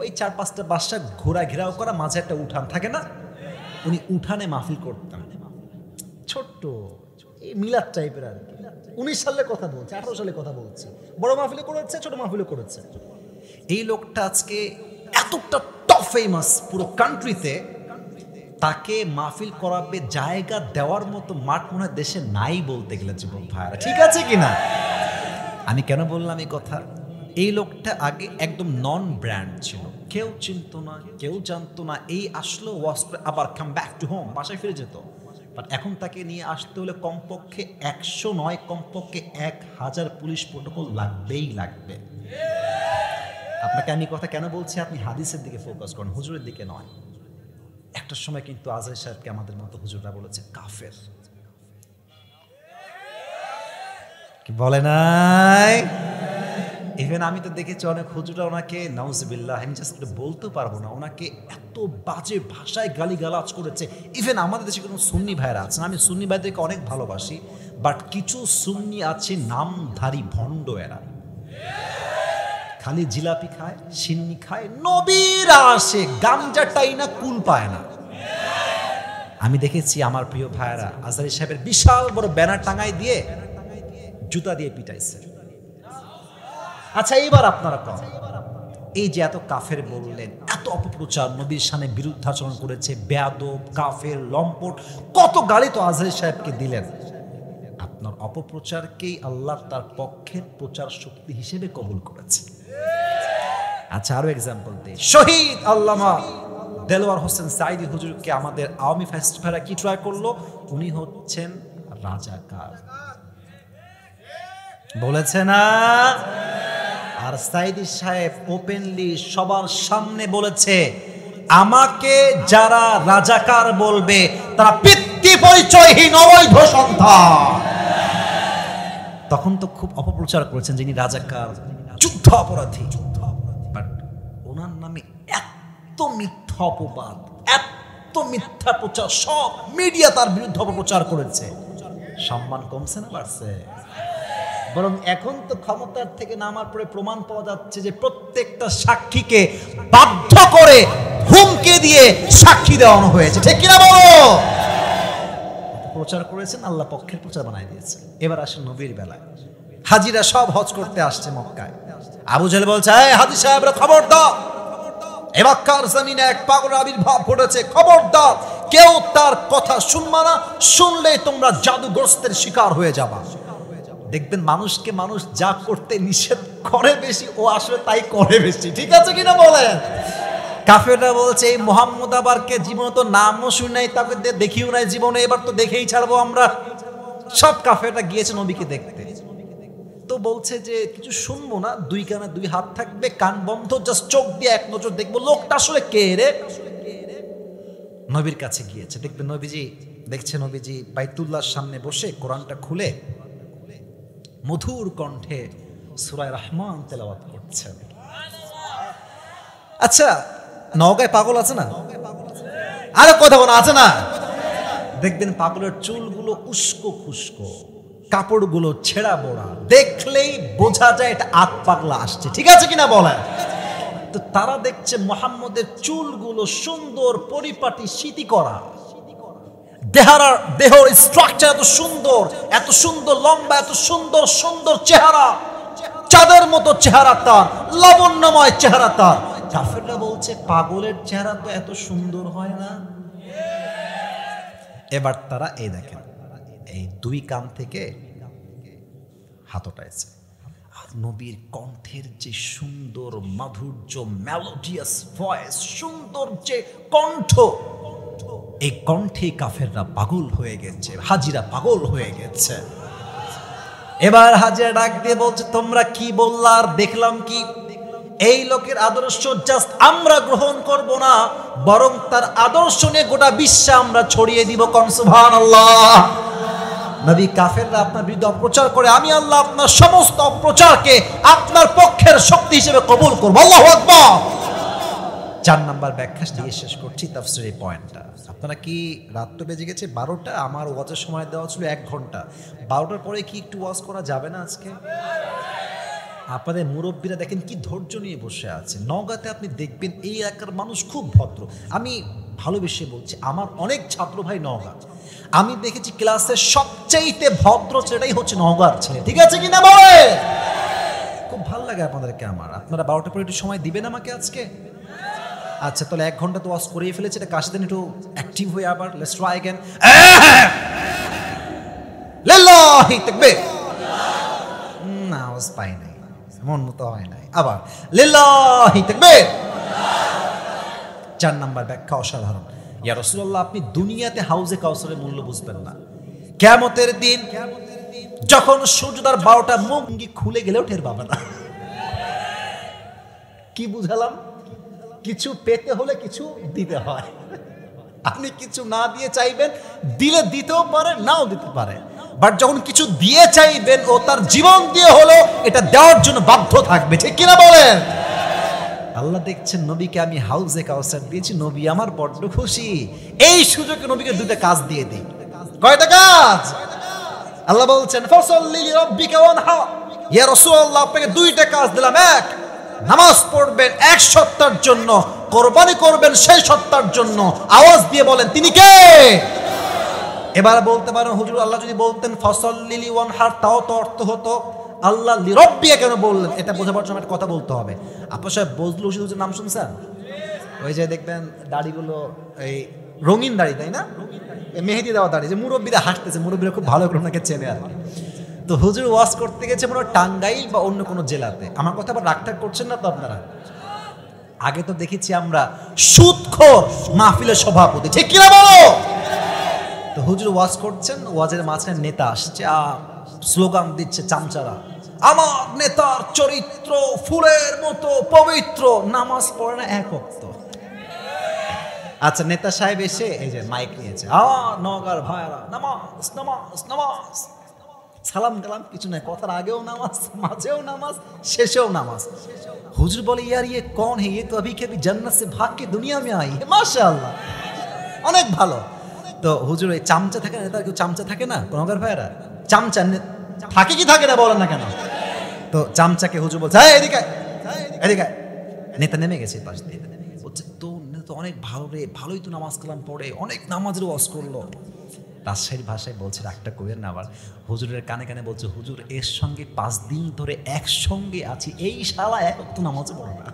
ওই 4-5টা বাসা ঘোরা ঘেরাও করা, মাঝে একটা উঠান থাকে না? উনি উঠানে মাহফিল করতেন, ছোট্ট এই মিলাদ টাইপের আর কি। 19 সালের কথা বলছে, 18 সালের কথা বলছে। বড় মাহফিলে করেছে, ছোট মাহফিলে করেছে। এই লোকটা আজকে এতটা টপ ফেমাস পুরো কান্ট্রিতে, তাকে মাহফিল করাবে জায়গা দেওয়ার মতো মাঠ মনে হয় দেশে নাই বলতে গেলে, যুবক ভাইরা ঠিক আছে কিনা? আমি কেন বললাম এই কথা? এই লোকটা আগে একদম নন ব্র্যান্ড ছিল, কেউ চিনতো না, কেউ জানতো না। এই আসলো ওয়াজ করে আবার কাম ব্যাক টু হোম, বাসায় ফিরে যেত। বাট এখন তাকে নিয়ে আসতে হলে কমপক্ষে 100 নয়, কমপক্ষে 1000 পুলিশ প্রোটোকল লাগবেই লাগবে। আপনাকে আমি কথা কেন বলছি? আপনি হাদিসের দিকে ফোকাস করেন, হুজুরের দিকে নয়। একটা সময় কিন্তু আজহারী সাহেবকে আমাদের মতো হুজুররা বলেছে কাফের, কি বলে নাই? ইভেন আমি তো দেখেছি অনেক হুজুররা ওনাকে নাউজুবিল্লাহ, আমি জাস্ট বলতে পারবো না, ওনাকে এত বাজে ভাষায় গালিগালাজ করেছে। ইভেন আমাদের দেশে কোনো সুন্নি ভাইরা আছেন, আমি সুন্নি ভাইদেরকে অনেক ভালোবাসি, বাট কিছু সুন্নি আছে নামধারী ভণ্ড, এরা খালি জিলাপি খায়, সিন্নি খায়, নবীর আসে গাঞ্জাটাই না কুল পায় না। আমি দেখেছি আমার প্রিয় ভাইরা আজহারী সাহেবের বিশাল বড় ব্যানার টাঙাই দিয়ে জুতা দিয়ে পিটাইছে। আচ্ছা এইবার আপনারা কম, এই যে এত কাফের বললেন, এত অপপ্রচার, নবীর শানে বিরুদ্ধাচরণ করেছে, বেয়াদব, কাফের, লম্পট, কত গালি তো আজহারী সাহেবকে দিলেন। আপনার অপপ্রচারকেই আল্লাহ তার পক্ষের প্রচার শক্তি হিসেবে কবুল করেছে। আচ্ছা আরো এক্সাম্পল দিই, শহীদ আল্লামা দেলোয়ার হোসেন সাইদি হুজুরকে আমাদের আওয়ামী ফেস্টিভ্যালে কি ট্রাই করলো? উনি হচ্ছেন রাজাকার, বলেছে না? আর সাইদি সাহেব ওপেনলি সবার সামনে বলেছে, আমাকে যারা রাজাকার বলবে তারা পিতৃ পরিচয়হীন অবৈধ সন্তান। তখন তো খুব অপপ্রচার করেছেন যিনি রাজাকার, যুদ্ধ অপরাধী, বাট ওনার নামে এত মিথ্যা অপবাদ, এত মিথ্যা প্রচার, সব মিডিয়া তার বিরুদ্ধে অপপ্রচার করেছে। সম্মান কমছে না বাড়ছে? বরং এখন তো ক্ষমতার থেকে নামার পরে প্রমাণ পাওয়া যাচ্ছে যে প্রত্যেকটা সাক্ষীকে বাধ্য করে হুমকি দিয়ে সাক্ষী দেওয়ানো হয়েছে, ঠিক কিনা বলো? প্রচার করেছেন, আল্লাহ পক্ষের প্রচার বানাই দিয়েছে। এবার আসেন নবীর বেলায়। হাজিরা সব হজ করতে আসছে মক্কায়। আবু জেহেল বলছে, এই হাজী সাহেবরা খবর দাও, এ মক্কার জমিনে এক পাগলের আবির্ভাব ঘটেছে, খবর দাও, কেউ তার কথা শুনবা না, শুনলে তোমরা জাদুগ্রস্তের শিকার হয়ে যাবা। দেখবেন মানুষকে মানুষ যা করতে নিষেধ করে বেশি, ও আসলে তাই করে বেশি, ঠিক আছে কিনা বলেন? কাফেররা বলছে, এই মোহাম্মদ আবারকে জীবনে তো নামও শুনি নাই, তাকে দেখিও নাই জীবনে, এবার তো দেখেই ছাড়বো আমরা। সব কাফেররা গিয়েছে নবীকে দেখতে, তো বলছে যে কিছু শুনবো না, দুই কানে দুই হাত থাকবে, কান বন্ধ, জাস্ট চোখ দিয়ে এক নজর দেখবো লোকটা আসলে কে রে। নবীর কাছে গিয়েছে, দেখবেন নবীজি দেখছে, নবীজি বাইতুল্লাহর সামনে বসে কোরআনটা খুলে মধুর কণ্ঠে সূরা রহমান তেলাওয়াত করছেন। আচ্ছা, নওগাঁয় পাগল আছে না? আরে কথা বলা আছে না? দেখবেন পাগলের চুলগুলো উস্কো খুস্কো, কাপড়গুলো ছেঁড়া বোড়া, দেখলেই বোঝা যায় এটা আত পাগলা আসছে, ঠিক আছে কিনা বলেন? তো তারা দেখছে মুহাম্মদের চুলগুলো সুন্দর পরিপাটি স্মৃতি করা, দেহর স্ট্রাকচার এত সুন্দর, এত সুন্দর লম্বা, এত সুন্দর সুন্দর চেহারা, চাঁদের মতো চেহারা তার, লাবণ্যময় চেহারা তার। কাফেররা বলছে, পাগলের চেহারা তো এত সুন্দর হয় না। এবার তারা এই দেখেন, এই দুই কান থেকে হাত উঠাইছে, আর নবীর কণ্ঠের যে সুন্দর মাধুর্য, মেলোডিয়াস ভয়েস, সুন্দর যে কণ্ঠ, এই কণ্ঠে কাফেররা পাগল হয়ে গেছে, হাজিরা পাগল হয়ে গেছে। এবার হাজিরা ডাক দিয়ে বলছে, তোমরা কি বললা আর দেখলাম কি? এই লোকের আদর্শ জাস্ট আমরা গ্রহণ করব না, বরং তার আদর্শ নিয়ে গোটা বিশ্বে আমরা ছড়িয়ে দিব। কোন সুবহানাল্লাহ। নবী, কাফেররা আপনার বিরুদ্ধে অপপ্রচার করে, আমি আল্লাহ আপনার সমস্ত অপপ্রচারকে আপনার পক্ষের শক্তি হিসেবে কবুল করব। আল্লাহু আকবার। 4 নাম্বার ব্যাখ্যা দিয়ে শেষ করছি তাফসীরের পয়েন্টটা। আপনারা কি রাত তো বেজে গেছে 12টা, আমার ওয়াজের সময় দেওয়া ছিল 1 ঘন্টা, 12টার পরে কি একটু ওয়াজ করা যাবে না আজকে? আপনাদের মুরব্বীরা দেখেন কি ধৈর্য নিয়ে বসে আছে। নওগাঁতে আপনি দেখবেন এই এলাকার মানুষ খুব ভদ্র, আমি ভালোবেসে বলছি, আমার অনেক ছাত্র ভাই নওগাঁ, আমি দেখেছি ক্লাসের সবচাইতে ভদ্র ছেলেটাই হচ্ছে নওগাঁর ছেলে, ঠিক আছে কিনা বলে? খুব ভালো লাগে আপনাদেরকে আমার। আপনারা 12টার পরে একটু সময় দিবেন আমাকে আজকে? আচ্ছা, তাহলে 1 ঘন্টা তো ওয়াজ করিয়ে ফেলেছে, এটা কাজ দেন একটু অ্যাক্টিভ হয়ে, আবার লেটস ট্রাই अगेन। লিল্লাহি তাকবীর। না, ওয়াজ পাই নাই, মন মতো হয় নাই, আবার লিল্লাহি তাকবীর। 4 নাম্বার ব্যাখ্যা অসাধারণ। ইয়া রাসূলুল্লাহ, আপনি দুনিয়াতে হাউজে কাউসারের মূল্য বুঝবেন না, কিয়ামতের দিন যখন সূর্যদার 12টা মুঙ্গি খুলে গেলেও টের পাবে না। কি বুঝালাম? কিছু পেতে হলে কিছু দিতে হয়। আপনি কিছু না দিয়ে চাইবেন, দিলে দিতেও পারে, নাও দিতে পারে, বাট যখন কিছু দিয়ে চাইবেন, ও তার জীবন দিয়ে হলো এটা দেওয়ার জন্য বাধ্য থাকবে, ঠিক কিনা বলেন? আল্লাহ দেখছেন নবীকে আমি হাউজে কাউসার দিয়েছি, নবী আমার বড্ড খুশি, এই সুযোগে নবীকে 2টা কাজ দিয়ে দিই। কয়টা কাজ? আল্লাহ বলছেন, ফাসাল্লি লিরাব্বিকা ওয়ানহার। ইয়া রাসূলুল্লাহ, আপনাকে 2টা কাজ দিলাম। 1, নামাজ পড়বেন 1 সপ্তাহের জন্য, কোরবানি করবেন সেই সপ্তাহের জন্য। আওয়াজ দিয়ে বলেন, তিনি কে? এবার বলতে পারেন, হুজুর আল্লাহ যদি বলতেন ফাসাল্লি লিওয়ানহার, তাও তো অর্থ হতো আল্লাহ লিরাব্বিকা কেন বললেন? এটা বোঝাবার জন্য একটা কথা বলতে হবে। আপনার সাহেব বজলু হুজুরের নাম শুনছেন? ওই যে দেখবেন দাড়িগুলো এই রঙিন দাড়ি, তাই না? মেহেদি দেওয়া দাড়ি, যে মুরব্বীরা হাসতেছে, মুরব্বীরা খুব ভালো করে ওনাকে চেনে আর কি। তো হুজুর ওয়াজ করতে গেছে মনে হয় টাঙ্গাইল বা অন্য কোনো জেলাতে। আমার কথা আবার রাগটাগ করছেন না তো আপনারা? আগে তো দেখেছি আমরা সুদখোর মাহফিলের সভাপতি, ঠিক কিনা বলো? তো হুজুর ওয়াজ করছেন, ওয়াজের মাঝখানে নেতা আসছে, স্লোগান দিচ্ছে চামচারা, আমার নেতার চরিত্র ফুলের মতো পবিত্র, নামাজ পড়ে না এক ওয়াক্ত। আচ্ছা, নেতা সাহেব এসে এই যে মাইক নিয়েছে, নওগাঁর ভাইরা নামাজ নামাজ নামাজ, সালাম কালাম কিছু নাই, কথার আগেও নামাজ, মাঝেও নামাজ, শেষেও নামাজ। হুজুর বলে ইয়ার ইয়ে কौन है, ये तो अभी के अभी जन्नत से भाग के दुनिया में आई है, माशाআল্লাহ, অনেক ভালো। তো হুজুর ওই চামচা থাকে না, তার কেউ চামচা থাকে না নওগাঁর ভাইরা, চামচা থাকে কি থাকে না বলেন না কেন? তো চামচাকে হুজুর বলছে এদিকে এদিকে, নেতা নেমে গেছে পাশ দিয়ে, বলছে তো নেতা তো অনেক ভালো রে, ভালোই তো নামাজ কালাম পড়ে, অনেক নামাজের ওয়াজ করলো। রাজশাহীর ভাষায় বলছে, রাগটা করেন না আবার, হুজুরের কানে কানে বলছে, হুজুর এর সঙ্গে 5 দিন ধরে একসঙ্গে আছি, এই শালা এক ওয়াক্ত নামাজ পড়ে না।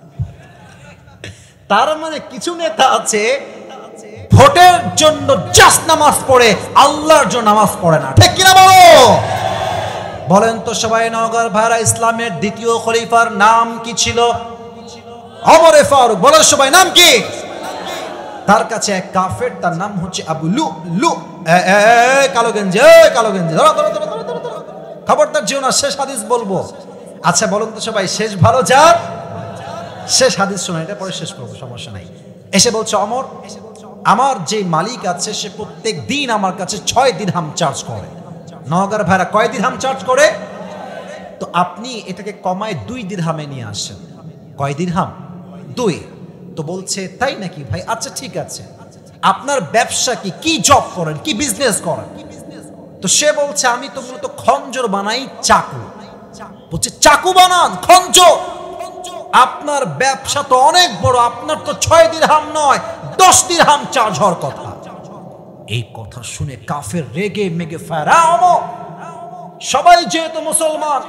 তার মানে কিছু নেতা আছে ভোটের জন্য জাস্ট নামাজ পড়ে, আল্লাহর জন্য নামাজ পড়ে না, ঠিক কিনা বলো? বলেন তো সবাই, নওগাঁর ভাইরা ইসলামের দ্বিতীয় খলিফার নাম কি ছিল? ওমরে ফারুক। বলেন সবাই, নাম কি? তার কাছে এক কাফের, তার নাম হচ্ছে আবু লু কালো গেঞ্জি, কালো গেঞ্জি, খবরদার যেও না, শেষ হাদিস বলবো। আচ্ছা বলুন তো সবাই, শেষ ভালো যার, শেষ হাদিস শোনা, এটা পরে শেষ করবো, সমস্যা নাই। এসে বলছে, অমর, আমার যে মালিক আছে সে প্রত্যেক দিন আমার কাছে 6 দিরহাম চার্জ করে। নওগাঁর ভাইরা কয় দিরহাম চার্জ করে? তো আপনি এটাকে কমায় 2 দিরহামে নিয়ে আসেন। কয় দিরহাম? 2। তো বলছে তাই নাকি ভাই, আচ্ছা ঠিক আছে, আপনার ব্যবসা কি, কি জব করেন, কি বিজনেস করেন? তো সে বলছে আমি তো মূলত খঞ্জর বানাই, চাকু। বলছে চাকু বানান, খঞ্জর? আপনার ব্যবসা তো অনেক বড়, আপনার তো 6 দিরহাম নয় 10 দিরহাম চার্জ হওয়ার কথা। এই কথা শুনে কাফের রেগে মেগে ফেরাও, সবাই যেহেতু মুসলমান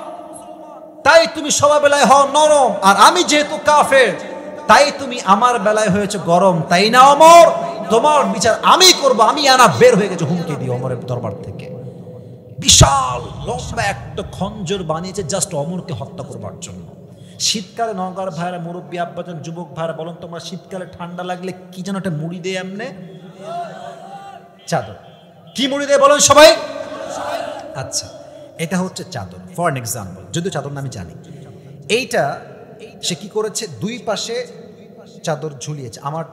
তাই তুমি সবার বেলায় হও নরম, আর আমি যেহেতু কাফের তাই তুমি আমার বেলায় হয়েছে গরম, তাই না ওমর? তোমার বিচার আমি করব। আমি আনা বের হয়ে গেছে হুমকি দিয়ে ওমরের দরবার থেকে। বিশাল লম্বা একটা খঞ্জর বানিয়েছে জাস্ট ওমরকে হত্যা করবার জন্য। শীতকালে নওগাঁর ভাইরা, মুরব্বী আব্বাজান, যুবক ভাইরা, বলুন তোমরা শীতকালে ঠান্ডা লাগলে কি যেন একটা মুড়ি দেয় এমনে, চাদর। কি মুড়ি দেয় বলেন সবাই? আচ্ছা, এটা হচ্ছে চাদর, ফর এন এক্সাম্পল, যদিও চাদর না আমি জানি। এইটা সে কি করেছে, 2 পাশে চাদর ঝুলিয়েছে। আমার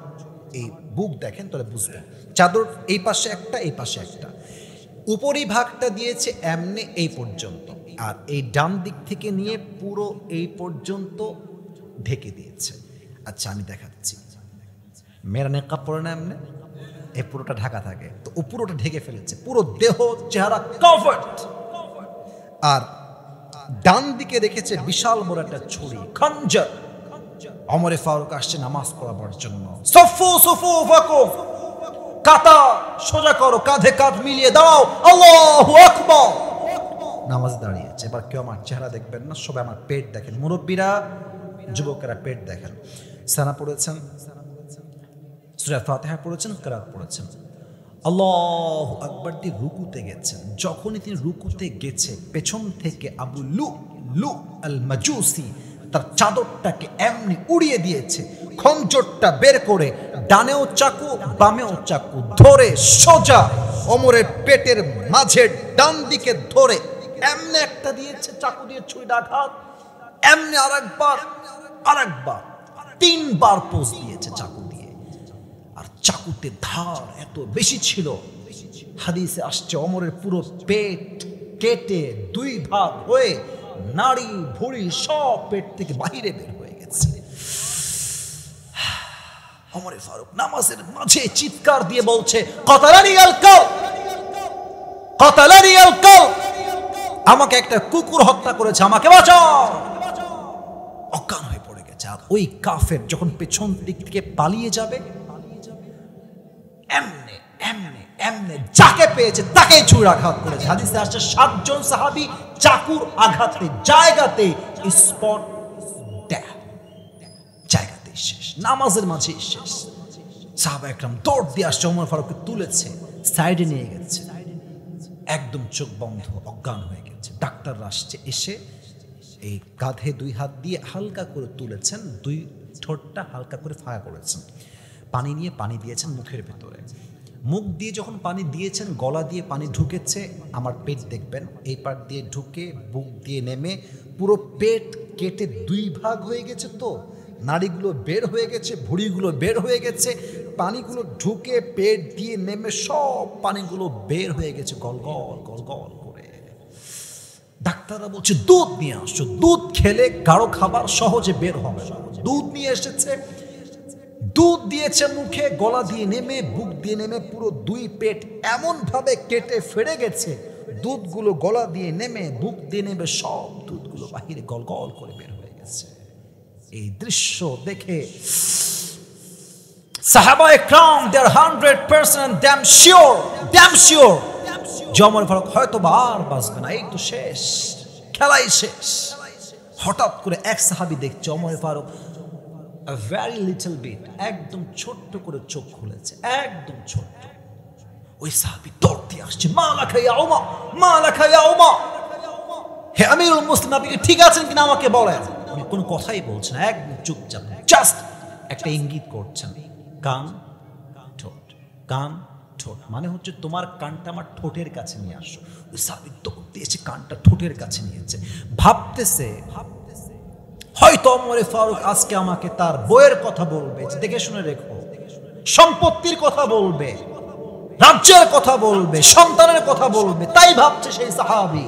এই বুক দেখেন তাহলে বুঝবেন, চাদর এই পাশে একটা, এই পাশে একটা, উপরি ভাগটা দিয়েছে এমনি এই পর্যন্ত, আর এই ডান দিক থেকে নিয়ে পুরো এই পর্যন্ত ঢেকে দিয়েছে। আচ্ছা আমি দেখাচ্ছি, মেয়েরা নেকাব পরে না এমনি, এই পুরোটা ঢাকা থাকে, তো ও পুরোটা ঢেকে ফেলেছে, পুরো দেহ চেহারা কভার্ড। আর ডান দিকে রেখেছে বিশাল বড় একটা ছুরি, খঞ্জর। ওমরে ফারুক আসছে নামাজ পড়াবার জন্য। সফু সফু ফাকু, কাতা সোজা করো, কাঁধে কাঁধ মিলিয়ে দাঁড়াও, আল্লাহু আকবার। নামাজ দাঁড়িয়েছে। এবার কেউ আমার চেহারা দেখবেন না, সবাই আমার পেট দেখেন, মুরব্বীরা, যুবকেরা পেট দেখেন। সানা পড়েছেন, সূরা ফাতিহা পড়েছেন, কিরাত পড়েছেন, আল্লাহু আকবার দিয়ে রুকুতে গেছেন। যখনই তিনি রুকুতে গেছে, পেছন থেকে আবু লু আল মাজুসি তার চাদরটাকে এমনি উড়িয়ে দিয়েছে, খঞ্জরটা বের করে ডানেও চাকু বামেও চাকু ধরে সোজা ওমরের পেটের মাঝে ডান দিকে ধরে এমনি একটা দিয়েছে, চাকু দিয়ে ছুরির আঘাত, এমনি আরেকবার, 3বার পোজ দিয়েছে চাকু দিয়ে। আর চাকুতে ধার এত বেশি ছিল, হাদিসে আসছে ওমরের পুরো পেট কেটে 2 ভাগ হয়ে নাড়ি ভুঁড়ি সব পেট থেকে বাহিরে বের হয়ে গেছে। ওমরে ফারুক নামাজের মাঝে চিৎকার দিয়ে বলছে, কতালানি আল কাল, কতালানি আল কাল, আমাকে একটা কুকুর হত্যা করেছে, আমাকে বাঁচাও। অজ্ঞান হয়ে পড়ে গেছে। আর ওই কাফের যখন পেছন দিক থেকে পালিয়ে যাবে, এমনে এমনে এমনে যাকে পেয়েছে তাকেই ছুরি আঘাত করেছে। হাদিসে আসছে 7 জন সাহাবী চাকুর আঘাতে জায়গাতে স্পট ডেথ, জায়গাতে শেষ, নামাজের মাঝে শেষ। সাহাবা একরাম দৌড় দিয়ে আসছে, ওমর ফারুককে তুলেছে, সাইডে নিয়ে গেছে, একদম চোখ বন্ধ, অজ্ঞান হয়ে গেছে। ডাক্তাররা আসছে, এসে এই কাঁধে 2 হাত দিয়ে হালকা করে তুলেছেন, 2 ঠোঁটটা হালকা করে ফাঁকা করেছেন, পানি নিয়ে পানি দিয়েছেন মুখের ভেতরে। মুখ দিয়ে যখন পানি দিয়েছেন, গলা দিয়ে পানি ঢুকেছে, আমার পেট দেখবেন, এই পাট দিয়ে ঢুকে বুক দিয়ে নেমে পুরো পেট কেটে 2 ভাগ হয়ে গেছে। তো নাড়িগুলো বের হয়ে গেছে, ভুঁড়িগুলো বের হয়ে গেছে, পানিগুলো ঢুকে পেট দিয়ে নেমে সব পানিগুলো বের হয়ে গেছে গলগল গলগল করে। ডাক্তাররা বলছে দুধ নিয়ে আসছো, দুধ খেলে গাঢ় খাবার সহজে বের হবে না। দুধ নিয়ে এসেছে, দুধ দিয়েছে মুখে, গলা দিয়ে নেমে বুক দিয়ে নেমে পুরো 2 পেট এমন ভাবে কেটে ফেড়ে গেছে, দুধগুলো গলা দিয়ে নেমে বুক দিয়ে নেমে সব দুধগুলো বাহিরে গলগল করে বের হয়ে গেছে। এই দৃশ্য দেখে সাহাবায়ে کرام they are 100% damn sure যে ওমর ফারুক হয়তো আর বাঁচবে না, এই তো শেষ, খেলাই শেষ। হঠাৎ করে এক সাহাবী দেখছে Omar Faruk a very little bit, একদম ছোট্ট করে চোখ খুলেছে, একদম ছোট্ট। ওই সাহাবী দৌড় দিয়ে আসছে, মালাকা ইয়া ওমর, মালাকা ইয়া ওমর, হে আমিরুল মুসলিমিন, আপনি ঠিক আছেন কিনা আমাকে বলেন। উনি কোনো কথাই বলছেন না, একদম চুপচাপ, জাস্ট একটা ইঙ্গিত করছেন, কান ঠোঁট, কান ঠোঁট, মানে হচ্ছে তোমার কানটা আমার ঠোঁটের কাছে নিয়ে আসো। ওই সাহাবী দৌড় দিয়েছে, কানটা ঠোঁটের কাছে নিয়েছে, ভাবতেছে হয়তো ওমর ফারুক আজকে আমাকে তার বইয়ের কথা বলবে, দেখে শুনে রেখো, সম্পত্তির কথা বলবে, রাজ্যের কথা বলবে, সন্তানের কথা বলবে, তাই ভাবছে সেই সাহাবী।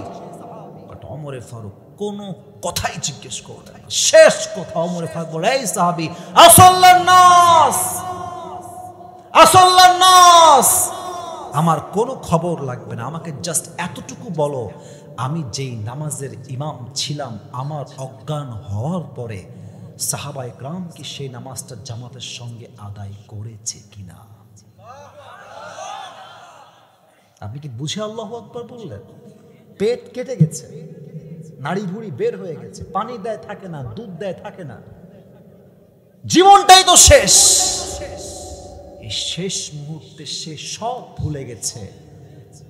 বাট ওমর ফারুক কোনো কথাই জিজ্ঞেস করলেন না। শেষ কথা ওমর ফারুক বলে, এই সাহাবী, আসাল্লান নাস, আসাল্লান নাস, আমার কোনো খবর লাগবে না, আমাকে জাস্ট এতটুকু বলো, আমি যেই নামাজের ইমাম ছিলাম, আমার অজ্ঞান হওয়ার পরে সাহাবায়ে کرام কি সেই নামাজটা জামাতের সঙ্গে আদায় করেছে কিনা? আপনি কি বুঝে আল্লাহু আকবার বললেন? পেট কেটে গেছে, নাড়ি ভুড়ি বের হয়ে গেছে, পানি দেয় থাকে না, দুধ দেয় থাকে না, জীবনটাই তো শেষ। এই শেষ মুহূর্তে সে সব ভুলে গেছে,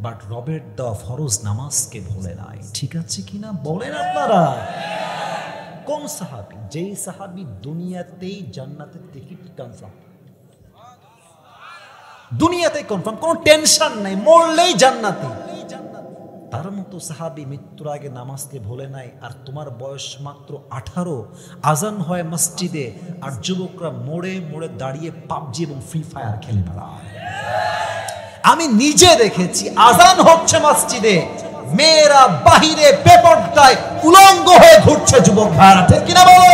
বাট রবের দেওয়া ফরজ নামাজকে ভুলে নাই। ঠিক আছে কিনা বলেন আপনারা? কোন সাহাবী? যেই সাহাবী দুনিয়াতেই জান্নাতের টিকিট কনফার্ম, দুনিয়াতেই কনফার্ম, কোনো টেনশন নাই, মরলেই জান্নাতি, তার মতো সাহাবী মৃত্যুর আগে নামাজকে ভুলে নাই। আর তোমার বয়স মাত্র 18, আজান হয় মসজিদে, আর যুবকরা মোড়ে মোড়ে দাঁড়িয়ে পাবজি এবং ফ্রি ফায়ার খেলে বেড়ায়। আমি নিজে দেখেছি, আজান হচ্ছে মসজিদে, মেয়েরা বাহিরে বেপরদায় উলঙ্গ হয়ে ঘুরছে, যুবক ভাইরা, ঠিক কিনা বলো?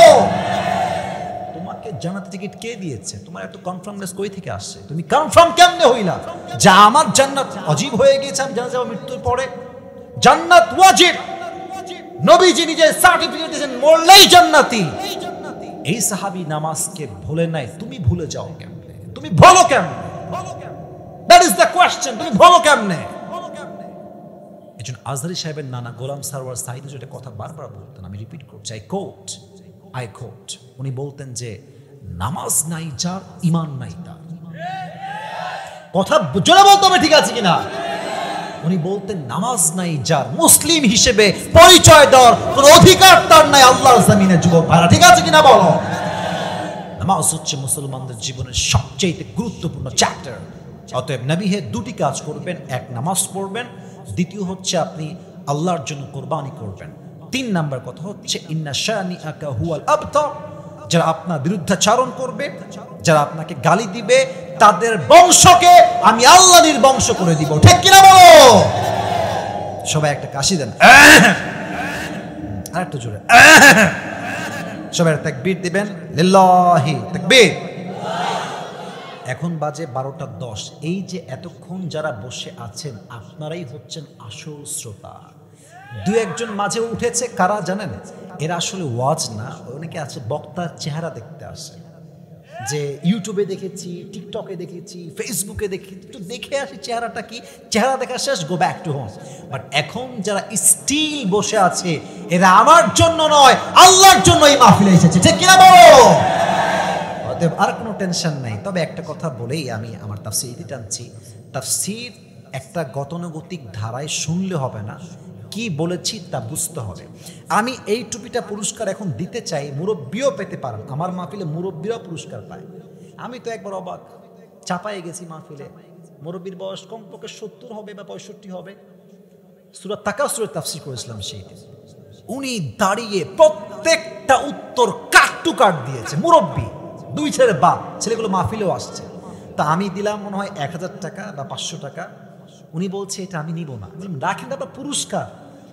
তোমাকে জান্নাতের টিকিট কে দিয়েছে? তোমার এত কনফার্মনেস কই থেকে আসছে? তুমি কনফার্ম কেমনে হইলা যে আমার জান্নাত ওয়াজিব হয়ে গেছে, আমি জানা যাব মৃত্যুর পরে? জান্নাত ওয়াজিব, নবীজি নিজে সার্টিফিকেট দিয়েছেন, মরলেই জান্নাতি। এই সাহাবী নামাজকে ভুলে নাই, তুমি ভুলে যাও কেমনে? তুমি ভুলো কেমনে? That is the question, তুমি ভুলো কেমনে? একজন আজহারি সাহেবের নানা গোলাম সারওয়ার সাঈদ যেটা কথা বারবার বলতেন, আমি রিপিট করছি, আই কোট, উনি বলতেন যে নামাজ নাই যার, ঈমান নাই তার। কথা জোরে বলতে হবে, ঠিক আছে কিনা? উনি বলতেন নামাজ নাই যার, মুসলিম হিসেবে পরিচয় দেওয়ার কোনো অধিকার তার নাই আল্লাহর জমিনে, যুবক ভাইরা, ঠিক আছে কিনা বলো? নামাজ হচ্ছে মুসলমানদের জীবনের সবচেয়ে গুরুত্বপূর্ণ চ্যাপ্টার। অতএব নবী হে, 2টি কাজ করবেন, এক নামাজ পড়বেন, দ্বিতীয় হচ্ছে আপনি আল্লাহর জন্য কোরবানি করবেন, 3 নাম্বার কথা হচ্ছে ইন্না শানিআকা হুয়াল আবতার, যারা আপনার বিরুদ্ধাচারণ করবে, যারা আপনাকে গালি দিবে, তাদের বংশকে আমি আল্লাহ নির্বংশ করে দিব, ঠিক কিনা বলো? সবাই একটা কাশি দেন, আর একটু জোরে, সবাই তাকবীর দিবেন, লিল্লাহি তাকবীর। এখন বাজে 12টা 10। এই যে এতক্ষণ যারা বসে আছেন, আপনারাই হচ্ছেন আসল শ্রোতা। 2-1জন মাঝে উঠেছে, কারা জানেন? এরা আসলে ওয়াজ না, অনেকে আছে বক্তার চেহারা দেখতে আসে, যে ইউটিউবে দেখেছি, টিকটকে দেখেছি, ফেসবুকে দেখেছি, একটু দেখে আসি চেহারাটা কি, চেহারা দেখা শেষ, go back to home. But এখন যারা স্টিল বসে আছে, এরা আমার জন্য নয়, আল্লাহর জন্য এই মাহফিলে এসেছে, ঠিক কিনা বলো? অতএব আর কোনো টেনশন নাই। তবে একটা কথা বলেই আমি আমার তাফসীর টানছি, তাফসীর একটা গতানুগতিক ধারায় শুনলে হবে না, কি বলেছি তা বুঝতে হবে। আমি এই টুপিটা পুরস্কার এখন দিতে চাই, মুরব্বিও পেতে পারেন, আমার মাহফিলে মুরব্বিরাও পুরস্কার পায়। আমি তো একবার অবাক, চাপায়ে গেছি মাহফিলে, মুরব্বীর বয়স কমপক্ষে 70 হবে বা 65 হবে। সূরা তাকাসুরের তাফসীর করেছিলাম সেই দিন। উনি দাঁড়িয়ে প্রত্যেকটা উত্তর কাট টু কাট দিয়েছে। মুরব্বী, 2 ছেলের বাপ, ছেলেগুলো মাহফিলেও আসছে। তা আমি দিলাম মনে হয় 1000 টাকা বা 500 টাকা। উনি বলছে এটা আমি নিব না। বললাম রাখেন না, পুরস্কার।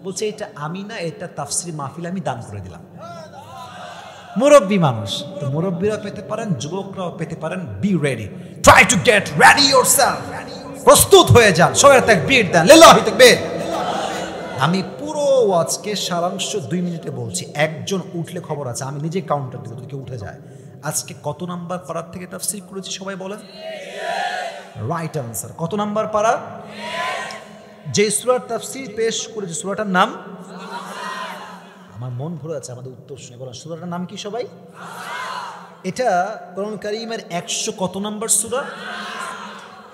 বলছে এটা আমি না, এটা তাফসীর মাহফিলে আমি দান করে দিলাম। মুরব্বী মানুষ, তো মুরব্বীরা পেতে পারেন, যুবকরাও পেতে পারেন। Be ready, try to get ready yourself. প্রস্তুত হয়ে যান, সবাই তাকবীর দেন, লিল্লাহি তাকবীর। আমি পুরো ওয়াজকে সারাংশ 2 মিনিটে বলছি। একজন উঠলে খবর আছে, আমি নিজে কাউন্টার দেব যদি কেউ উঠে যায়। আজকে কত নাম্বার পারার থেকে তাফসীর করেছি সবাই বলেন? Right answer. কত নাম্বার পারা? যে সূরার তাফসীর পেশ করেছি সূরাটার নাম, আমার মন ভরে আছে আমাদের উত্তর শুনে। বলেন সূরাটার নাম কি সবাই? এটা কোরআন কারীমের 100 কত নাম্বার সূরা?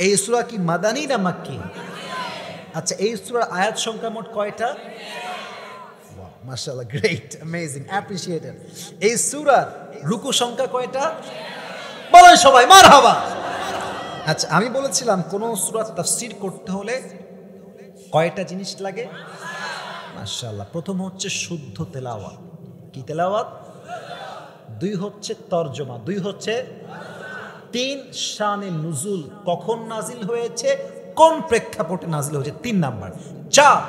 এই সূরা কি মাদানী না মাক্কি? আচ্ছা, এই সূরার আয়াত সংখ্যা মোট কয়টা? ওয়াও, মাশাআল্লাহ, গ্রেট, অ্যামেজিং, অ্যাপ্রিশিয়েটেড। এই সূরার রুকু সংখ্যা কয়টা? বলেন সবাই মারহাবা। আচ্ছা, আমি বলেছিলাম কোন সূরার তাফসীর করতে হলে কয়টা জিনিস লাগে? মাশাআল্লাহ। প্রথম হচ্ছে শুদ্ধ তেলাওয়াত। কি তেলাওয়াত? 2 হচ্ছে তরজমা, 2 হচ্ছে 3 শানে নুজুল, কখন নাজিল হয়েছে, কোন প্রেক্ষাপটে নাজিল হয়েছে, 3 নাম্বার। 4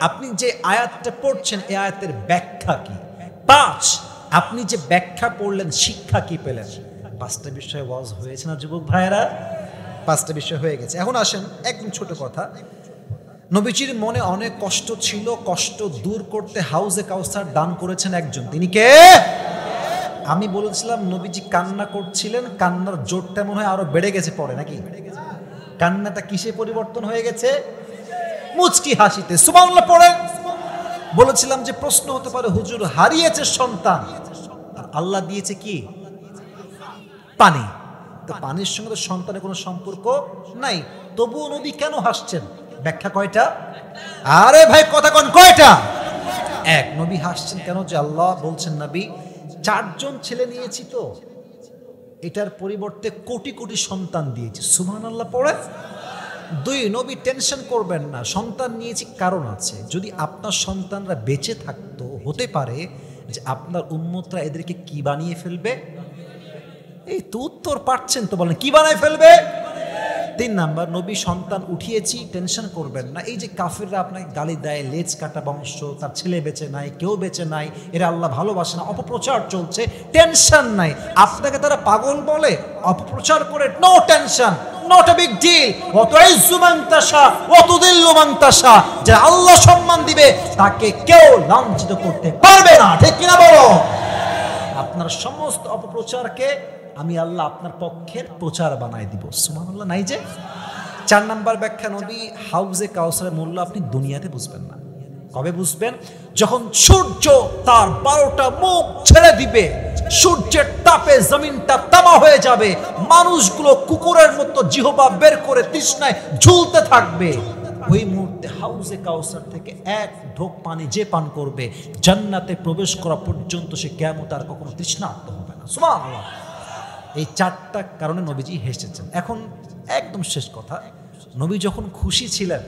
আপনি যে আয়াতটা পড়ছেন এই আয়াতের ব্যাখ্যা কি। 5 আপনি যে ব্যাখ্যা পড়লেন শিক্ষা কি পেলেন। 5টা বিষয় ওয়াজ হয়েছে না যুবক ভাইয়েরা? 5টা বিষয় হয়ে গেছে। এখন আসেন একদম ছোট কথা। নবীজির মনে অনেক কষ্ট ছিল, কষ্ট দূর করতে হাউজে কাউসার দান করেছেন একজন। তিনি কে? আমি বলেছিলাম নবীজি কান্না করছিলেন, কান্নার জোরটা মনে হয় আরো বেড়ে গেছে পরে, নাকি? কান্নাটা কিসে পরিবর্তন হয়ে গেছে? মুচকি হাসিতে। সুবহানাল্লাহ পড়েন। বলেছিলাম যে প্রশ্ন হতে পারে হুজুর হারিয়েছে সন্তান আর আল্লাহ দিয়েছে কি? পানি। তো পানির সঙ্গে তো সন্তানের কোনো সম্পর্ক নাই, তবুও নবী কেন হাসছেন? ব্যাখ্যা কয়টা? আরে ভাই কথা কোন কয়টা? 1 নবী হাসছেন কেন? যে আল্লাহ বলছেন নবী 4 জন ছেলে নিয়েছি, তো এটার পরিবর্তে কোটি কোটি সন্তান দিয়েছি। সুবহানাল্লাহ পড়ে। 2 নবী টেনশন করবেন না, সন্তান নিয়েছি কারণ আছে। যদি আপনার সন্তানরা বেঁচে থাকতো, হতে পারে যে আপনার উম্মতরা এদেরকে কি বানিয়ে ফেলবে। এই তো উত্তর পাচ্ছেন তো, বলেন কি বানায় ফেলবে? 3 নাম্বার, নবী সন্তান উঠিয়েছি, টেনশন করবেন না। এই যে কাফিররা আপনাকে গালি দেয়, লেজ কাটা বংশ, তার ছেলে বেঁচে নাই, কেউ বেঁচে নাই, এরা আল্লাহ ভালোবাসে না, অপপ্রচার চলছে, টেনশন নাই। আপনাকে তারা পাগল বলে, অপপ্রচার করে, no tension, not a big deal. ওয়াতুইজ্জু মান তাশা ওয়া তুযিল্লু মান তাশা। যে আল্লাহ সম্মান দিবে তাকে কেউ লাঞ্ছিত করতে পারবে না, ঠিক কিনা বলো? আপনার সমস্ত অপপ্রচারকে আমি আল্লাহ আপনার পক্ষের প্রচার বানাই দিব। সুবহানাল্লাহ নাই যে। 4 নাম্বার ব্যাখ্যা, নবী হাউজে কাউসারের মূল্য আপনি দুনিয়াতে বুঝবেন না। কবে বুঝবেন? যখন সূর্য তার 12টা মুখ ছেড়ে দিবে, সূর্যের তাপে জমিনটা তামা হয়ে যাবে, মানুষগুলো কুকুরের মতো জিহবা বের করে তৃষ্ণায় ঝুলতে থাকবে। ওই মুহূর্তে হাউজে কাউসার থেকে 1 ঢোক পানি যে পান করবে, জান্নাতে প্রবেশ করা পর্যন্ত সে কিয়ামত আর কখনো তৃষ্ণার্ত হবে না। সুবহানাল্লাহ। এই 4টা কারণে নবীজি হেসেছেন। এখন একদম শেষ কথা, নবী যখন খুশি ছিলেন,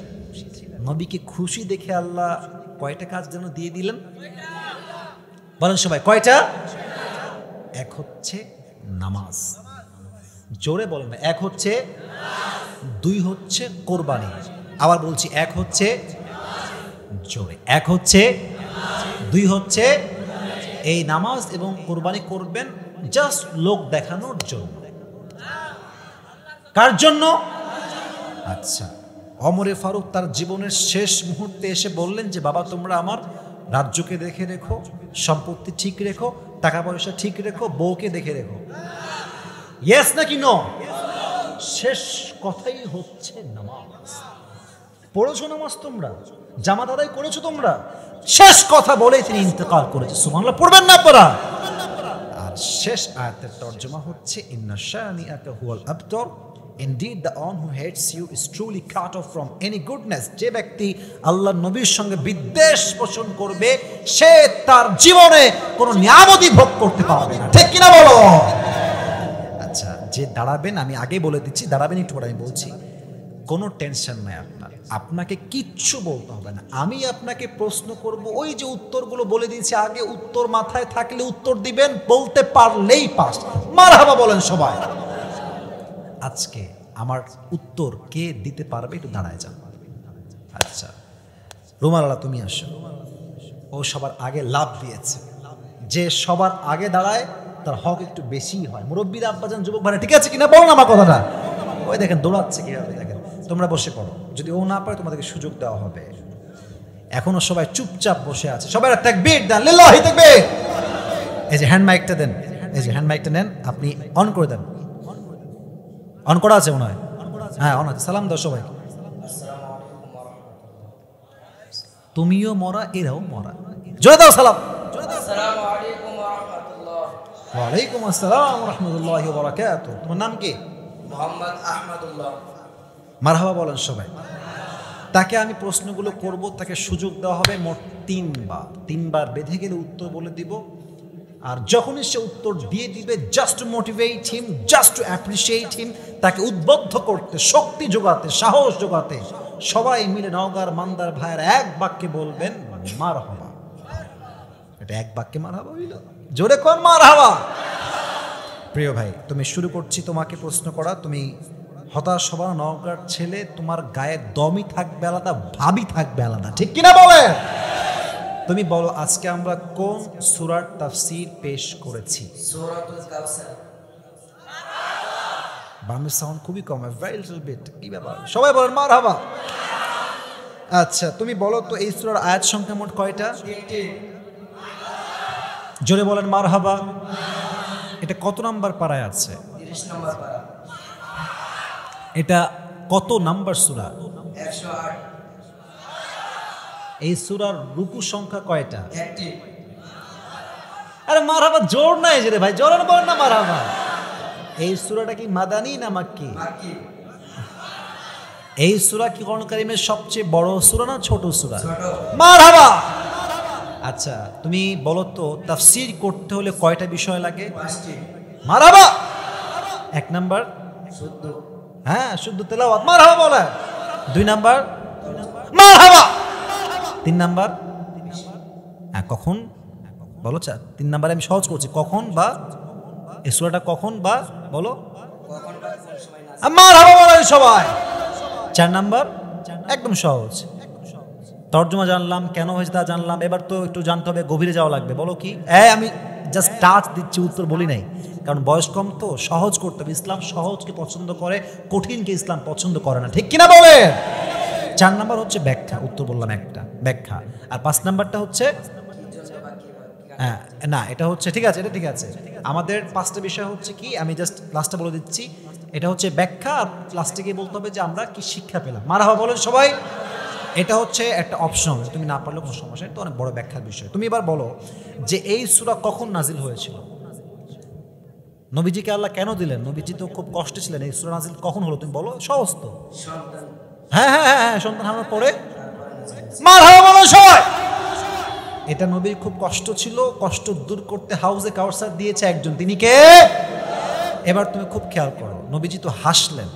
নবীকে খুশি দেখে আল্লাহ কয়টা কাজ যেন দিয়ে দিলেন? বলেন সবাই কয়টা? 1 হচ্ছে নামাজ, জোরে বলেন না। 1 হচ্ছে, 2 হচ্ছে কোরবানি। আবার বলছি 1 হচ্ছে, জোরে, 1 হচ্ছে, 2 হচ্ছে এই নামাজ এবং কোরবানি করবেন জাস্ট লোক দেখানোর জন্য। কার জন্য? আচ্ছা, ওমরে ফারুক তার জীবনের শেষ মুহূর্তে এসে বললেন যে বাবা তোমরা আমার রাজ্যকে দেখে রেখো, সম্পত্তি ঠিক রেখো, টাকা পয়সা ঠিক রেখো, বউকে দেখে রেখো। ইয়েস নাকি নো? শেষ কথাই হচ্ছে নামাজ। পড়েছো নামাজ তোমরা? জামাত আদায় করেছো তোমরা? শেষ কথা বলেই তিনি ইন্তেকাল করেছে। সুবহানাল্লাহ পড়বেন না আপনারা? আর শেষ আয়াতের তরজমা হচ্ছে ইন্না শানিআকা হুয়াল আবতার, indeed the one who hates you is truly cut off from any goodness। যে ব্যক্তি আল্লাহর নবীর সঙ্গে বিদ্বেষ পোষণ করবে সে তার জীবনে কোনো নিয়ামতই ভোগ করতে পারবে না, ঠিক কিনা বলো? আচ্ছা, যে দাঁড়াবেন, আমি আগে বলে দিচ্ছি, দাঁড়াবেন একটু পরে আমি বলছি। কোনো টেনশন নাই আপনার, আপনাকে কিচ্ছু বলতে হবে না। আমি আপনাকে প্রশ্ন করব, ওই যে উত্তরগুলো বলে দিয়েছি আগে, উত্তর মাথায় থাকলে উত্তর দিবেন, বলতে পারলেই পাস। মারহাবা বলেন সবাই। আজকে আমার উত্তর কে দিতে পারবে একটু দাঁড়ায় যান। আচ্ছা রুমালালা তুমি আসো। ও সবার আগে লাভ দিয়েছে, যে সবার আগে দাঁড়ায় তার হক একটু বেশি হয়। মুরব্বীরা, আব্বাজান, যুবক ভাই ঠিক আছে কিনা বল না আমার কথাটা। ওই দেখেন দৌড়াচ্ছে কিভাবে, দেখেন। তোমরা বসে পড়ো, যদি ও না পারে তোমাদেরকে সুযোগ দেওয়া হবে। এখনো সবাই চুপচাপ বসে আছে, সবাই তাকবীর দেন, লিল্লাহি তাকবীর। এই যে হ্যান্ড মাইকটা দেন, এই যে হ্যান্ড মাইকটা নেন, আপনি অন করে দেন। অন করা আছে মনে হয়, হ্যাঁ অন আছে। সালাম দাও সবাই। তুমিও মরা, এরাও মরা, জোরে দাও সালাম। ওয়ালাইকুম আসসালাম ওয়া রাহমাতুল্লাহি ওয়া বারাকাতুহু। তোমার নাম কি? মোহাম্মদ আহমদুল্লাহ। মারহাবা বলেন সবাই। তাকে আমি প্রশ্নগুলো করব, তাকে সুযোগ দেওয়া হবে মোট 3 বার। 3 বার বেঁধে গেলে উত্তর বলে দিব। আর যখনই সে উত্তর দিয়ে দিবে, জাস্ট টু মোটিভেট হিম, জাস্ট টু অ্যাপ্রিসিয়েট হিম, তাকে উদ্বুদ্ধ করতে, শক্তি যোগাতে, সাহস যোগাতে সবাই মিলে নওগাঁর মান্দার ভাইয়ের এক বাক্যে বলবেন মারহাবা। এটা এক বাক্যে মারহাবা হইল, জোরে কোন মারহাবা। প্রিয় ভাই, তুমি শুরু করছি তোমাকে প্রশ্ন করা। তুমি হতাশ হবা, নওগাঁর ছেলে, তোমার গায়ে দমই থাকবে আলাদা, ভাবই থাকবে আলাদা, ঠিক কিনা বলে। তুমি বলো আজকে আমরা কোন সূরার তাফসীর পেশ করেছি? সূরাতুল কাউসার। বামের সাউন্ড খুবই কম, ভেরি লিটল বিট। কি ব্যাপার, সবাই বলেন মারহাবা। আচ্ছা তুমি বলো তো এই সূরার আয়াত সংখ্যা মোট কয়টা? 3টি। জোরে বলেন মারহাবা। এটা কত নাম্বার পারায় আছে? 30 নম্বর পারা। এটা কত নাম্বার সূরা? 108। এই সূরার রুকু সংখ্যা কয়টা? 1টি। আরে মারহাবা জোর নাই যে রে ভাই, জোর বলেন না মারহাবা। এই সূরাটা কি মাদানী না মাক্কি? মাক্কি। এই সূরা কি কোরআন কারীমের সবচেয়ে বড় সূরা না ছোট সূরা? ছোট। মারহাবা। আচ্ছা তুমি বলো তো তাফসীর করতে হলে কয়টা বিষয় লাগে? 5টি। মারহাবা। 1 নাম্বার শুদ্ধ। হ্যাঁ শুদ্ধ তেলাওয়াত, মারহাবা বলে। 2 নাম্বার মারহাবা। 3 নাম্বার হ্যাঁ কখন বলো। 3 নাম্বারে আমি সহজ করছি, কখন বা এই সূরাটা কখন বা বলো কখন বা কোন সময় না। মারহাবা বলেন সবাই। 4 নাম্বার একদম সহজ, তর্জমা জানলাম, কেন হয়েছে তা জানলাম। এবার তো একটু জানতে হবে, গভীরে যাওয়া লাগবে। বলো কি? আমি জাস্ট টাচ দিচ্ছি, উত্তর বলি নাই, কারণ বয়স কম তো, সহজ করতে হবে। ইসলাম সহজকে পছন্দ করে, কঠিনকে ইসলাম পছন্দ করে না, ঠিক কিনা বলে। 4 নাম্বার হচ্ছে ব্যাখ্যা, উত্তর বললাম একটা ব্যাখ্যা। আর 5 নাম্বারটা হচ্ছে না, এটা হচ্ছে ঠিক আছে, এটা ঠিক আছে। আমাদের 5টা বিষয় হচ্ছে কি, আমি জাস্ট লাস্টে বলে দিচ্ছি। এটা হচ্ছে ব্যাখ্যা, আর লাস্টে গিয়ে বলতে হবে যে আমরা কি শিক্ষা পেলাম। মারহাবা বলেন সবাই। এটা হচ্ছে একটা অপশন, তুমি না পারলেও কোনো সমস্যা নেই, তো অনেক বড় ব্যাখ্যার বিষয়। তুমি এবার বলো যে এই সূরা কখন নাজিল হয়েছিল? নবীজিকে আল্লাহ কেন দিলেন? নবীজি তো খুব কষ্টে ছিলেন, এই সূরা নাজিল কখন হলো তুমি বলো। সহজ তো, সন্তান। হ্যাঁ হ্যাঁ হ্যাঁ হ্যাঁ, সন্তান হারানোর পরে। মারহাবা বলেন সবাই। এটা নবীর খুব কষ্ট ছিল, কষ্ট দূর করতে হাউজে কাউসার দিয়েছে একজন, তিনি কে? এবার তুমি খুব খেয়াল করো, নবীজি তো হাসলেন,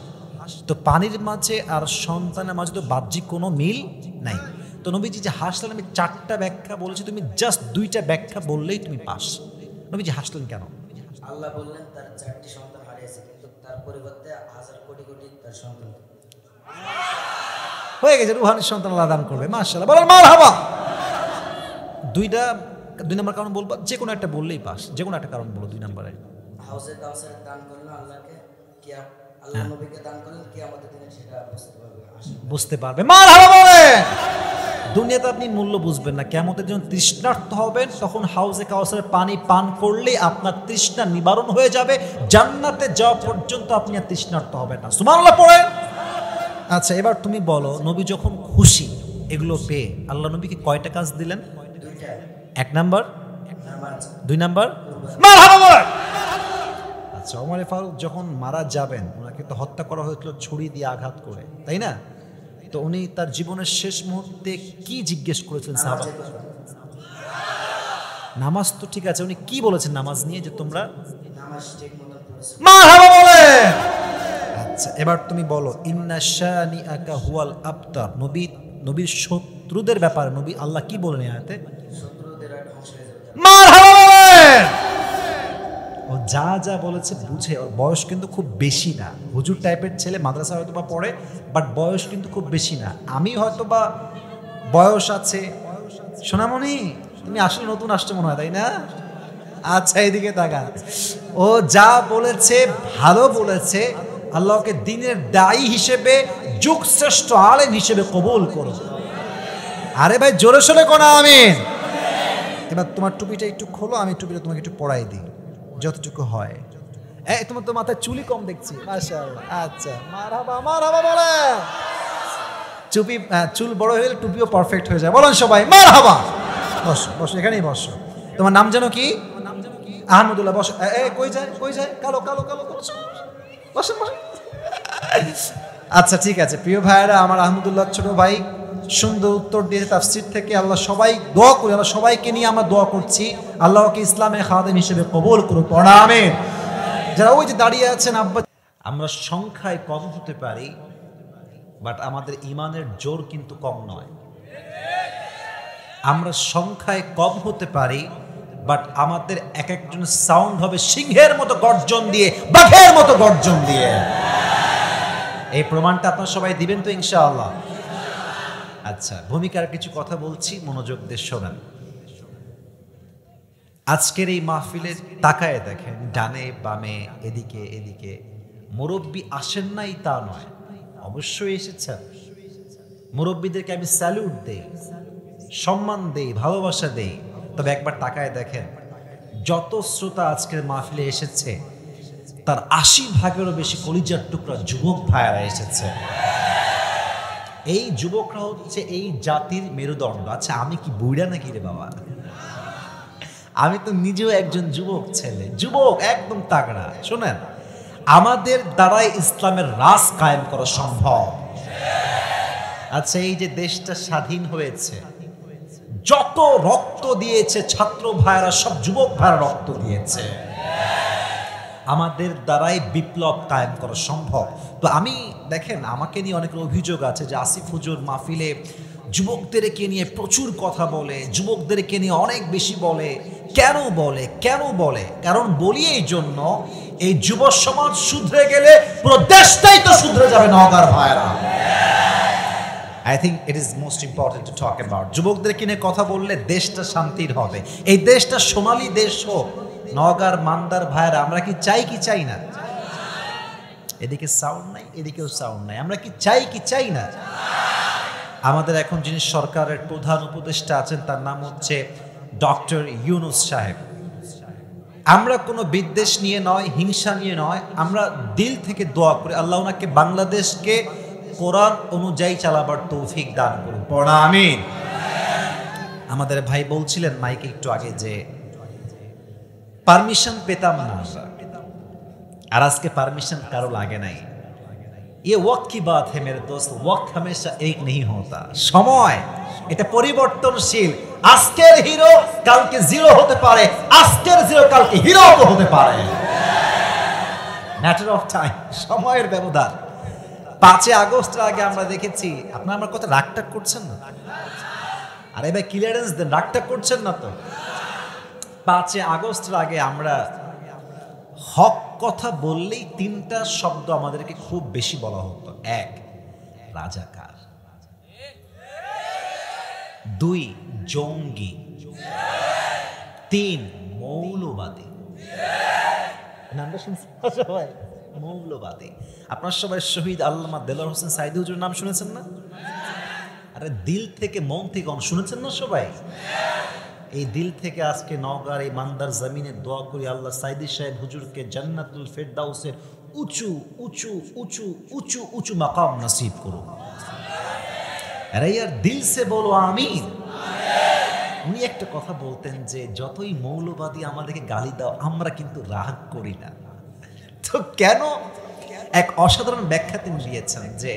তো পানির মাঝে আর সন্তানের মাঝে তো বাহ্যিক কোনো মিল নাই। তো নবীজি যে হাসলেন, আমি 4টা ব্যাখ্যা বলেছি, তুমি জাস্ট 2টা ব্যাখ্যা বললেই তুমি পাস। নবীজি হাসলেন কেন? আল্লাহ বললেন তার 4টি সন্তান হারিয়েছে, কিন্তু তার পরিবর্তে হাজার কোটি কোটি তার সন্তান হয়ে গেছে, রুহানির সন্তান আল্লাহ দান করবে। মাশাআল্লাহ বলেন মারহাবা। 2 নম্বর কারণ বলবো, যে কোনো একটা বললেই পাস, যে কোনো একটা কারণ বলো 2 নম্বরে। হাউজে কাউসার দান করলো আল্লাহকে, আল্লাহ নবীকে দান করলেন, কিয়ামতের দিনে সেটা বুঝতে পারবে। মারহাবা বলে। দুনিয়াতে আপনি মূল্য বুঝবেন না, কিয়ামতের জন্য তৃষ্ণার্ত হবেন, তখন হাউজে কাউসারের পানি পান করলে আপনার তৃষ্ণা নিবারণ হয়ে যাবে। জান্নাতে যাওয়া পর্যন্ত আপনি আর তৃষ্ণার্ত হবেন না। সুবহানাল্লাহ পড়েন। আচ্ছা এবার তুমি বলো, নবী যখন খুশি এগুলো পেয়ে আল্লাহ নবীকে কয়টা কাজ দিলেন? 2টা। 1 নাম্বার, নামাজ। 2 নাম্বার মারহাবা বলেন। আচ্ছা ওমর ফারুক যখন মারা যাবেন, ওনাকে তো হত্যা করা হয়েছিল ছুরি দিয়ে আঘাত করে, তাই না? তো উনি তার জীবনের শেষ মুহূর্তে কি জিজ্ঞেস করেছিলেন সাহাবা? নামাজ তো ঠিক আছে, উনি কি বলেছেন নামাজ নিয়ে? যে তোমরা নামাজ ঠিকমতো পড়েছো। মারহাবা বলে। আচ্ছা, এবার তুমি বলো ইন্না শানিআকা হুয়াল আবতার। নবীর শত্রুদের ব্যাপারে নবী আল্লাহ কি বলেন এই আয়াতে? শত্রুদেরা ধ্বংস হয়ে যাবে। মারহাবা বলেন। ও যা যা বলেছে বুঝে, ওর বয়স কিন্তু খুব বেশি না। হুজুর টাইপের ছেলে, মাদ্রাসা হয়তো বা পড়ে, বাট বয়স কিন্তু খুব বেশি না। আমি হয়তো বা বয়স আছে। সোনামণি তুমি আসলে নতুন আসছো মনে হয়, তাই না? আচ্ছা এদিকে তাকা। ও যা বলেছে ভালো বলেছে। আল্লাহকে দিনের দায়ী হিসেবে, যুগ শ্রেষ্ঠ আলেম হিসেবে কবুল করো। আরে ভাই জোরে সোরে কোনা আমিন। এবার তোমার টুপিটা একটু খোলো, আমি টুপিটা তোমাকে একটু পরাই দিই যতটুকু হয়। এই তোমার তো মাথায় চুলই কম দেখছি, মাশাআল্লাহ। আচ্ছা মারহাবা মারহাবা বলে। চুল বড় হয়ে গেলে টুপিও পারফেক্ট হয়ে যায়। বলেন সবাই মারহাবা। বসো বসো, এখানেই বসো। তোমার নাম যেন কি? আহমদুল্লাহ। বসো। কই যায় কালো কালো কালো বসেন বসেন। আচ্ছা ঠিক আছে প্রিয় ভাইয়েরা, আমার আহমদুল্লাহ ছোট ভাই সুন্দর উত্তর দিয়ে তাফসীর থেকে। আল্লাহ সবাই দোয়া করি, আল্লাহ সবাইকে নিয়ে আমরা দোয়া করছি আল্লাহকে ইসলামের খাদেম হিসেবে কবুল করুন। আমিন। যারা ওই যে দাঁড়িয়ে আছেন আব্বা, আমরা সংখ্যায় কম হতে পারি, বাট আমাদের ইমানের জোর কিন্তু কম নয়। আমরা সংখ্যায় কম হতে পারি, বাট আমাদের এক একজন সাউন্ড হবে সিংহের মতো গর্জন দিয়ে, বাঘের মতো গর্জন দিয়ে। এই প্রমাণটা আপনারা সবাই দিবেন তো ইনশাআল্লাহ? আচ্ছা, ভূমিকার কিছু কথা বলছি, মনোযোগ দিয়ে শোনেন। আজকের এই মাহফিলে তাকায় দেখেন, ডানে বামে এদিকে এদিকে মুরব্বী আসেন নাই তা নয়, অবশ্যই এসেছেন। মুরব্বীদেরকে আমি স্যালুট দেই, সম্মান দেই, ভালোবাসা দেই। তবে একবার তাকায় দেখেন, যত শ্রোতা আজকের মাহফিলে এসেছে তার ৮০% বেশি কলিজার টুকরা যুবক ভাইয়ারা এসেছে। এই যুবকরা হচ্ছে এই জাতির মেরুদণ্ড। আচ্ছা আমি কি বুইড়া নাকি রে বাবা? আমি তো নিজেও একজন যুবক ছেলে, যুবক একদম তাগড়া। শোনেন, আমাদের দ্বারাই ইসলামের রাজ কায়েম করা সম্ভব। আচ্ছা এই যে দেশটা স্বাধীন হয়েছে, যত রক্ত দিয়েছে ছাত্র ভাইরা, সব যুবক ভাইরা রক্ত দিয়েছে। আমাদের দ্বারাই বিপ্লব কায়েম করা সম্ভব। তো আমি দেখেন, আমাকে নিয়ে অনেক অভিযোগ আছে যে আসিফ হুজুর মাহফিলে যুবকদেরকে নিয়ে প্রচুর কথা বলে, যুবকদেরকে নিয়ে অনেক বেশি বলে। কেন বলে? কারণ বলি এই জন্য, এই যুব সমাজ শুধরে গেলে পুরো দেশটাই তো শুধরে যাবে নওগাঁর ভাইরা। I think it is most important to talk about. যুবকদেরকে নিয়ে কথা বললে দেশটা শান্তির হবে। এই দেশটা সোনালী দেশ হোক। নওগাঁর মান্দার ভাইরা, আমরা কি চাই কি চাই না? এদিকে সাউন্ড নাই, এদিকেও সাউন্ড নাই। আমরা কি চাই না? আমাদের এখন যিনি সরকারের প্রধান উপদেষ্টা আছেন, তার নাম হচ্ছে ডক্টর ইউনূস সাহেব। আমরা কোনো বিদ্বেষ নিয়ে নয়, হিংসা নিয়ে নয়, আমরা দিল থেকে দোয়া করি আল্লাহ ওনাকে বাংলাদেশকে কোরআন অনুযায়ী চালাবার তৌফিক দান করুন। পড়া আমিন। আমাদের ভাই বলছিলেন মাইকে একটু আগে যে পারমিশন পেতাম না, আর আজকে পারমিশন কারো লাগে নাই। ये वक्त की बात है मेरे दोस्त, वक्त हमेशा एक नहीं होता। সময় এটা পরিবর্তনশীল। আজকের হিরো কালকে জিরো হতে পারে, আজকের জিরো কালকে হিরো হতে পারে। ম্যাটার অফ টাইম, সময়ের ব্যবধান। 5 আগস্টের আগে আমরা দেখেছি, আপনারা আমার কথা রাগটাক করছেন না? আরে ভাই ক্লিয়ারেন্স দেন, রাগটাক করছেন না তো? 5 আগস্টের আগে আমরা হক কথা বললেই 3টা শব্দ আমাদেরকে খুব বেশি বলা হতো। 1 রাজাকার, 2 জঙ্গি, 3 মৌলবাদী। নামটা শুনছেন সবাই? মৌলবাদী। আপনার সবাই শহীদ আল্লামা দেলোয়ার হোসেন সাইদি হুজুর নাম শুনেছেন না? আরে দিল থেকে মন থেকে শুনেছেন না সবাই? এই দিল থেকে আজকে নওগাঁর এই মান্দার জমিনে দোয়া করি আল্লাহ সাইদি সাহেব হুজুরকে জান্নাতুল ফেরদাউসের উঁচু উঁচু উঁচু উঁচু উঁচু মাকাম নসিব করুন। আরে यार দিল সে বলো আমিন। উনি একটা কথা বলতেন যে যতই মৌলবাদী আমাদেরকে গালি দাও, আমরা কিন্তু রাগ করি না। তো কেন? এক অসাধারণ ব্যাখ্যা তিনি দিয়েছেন যে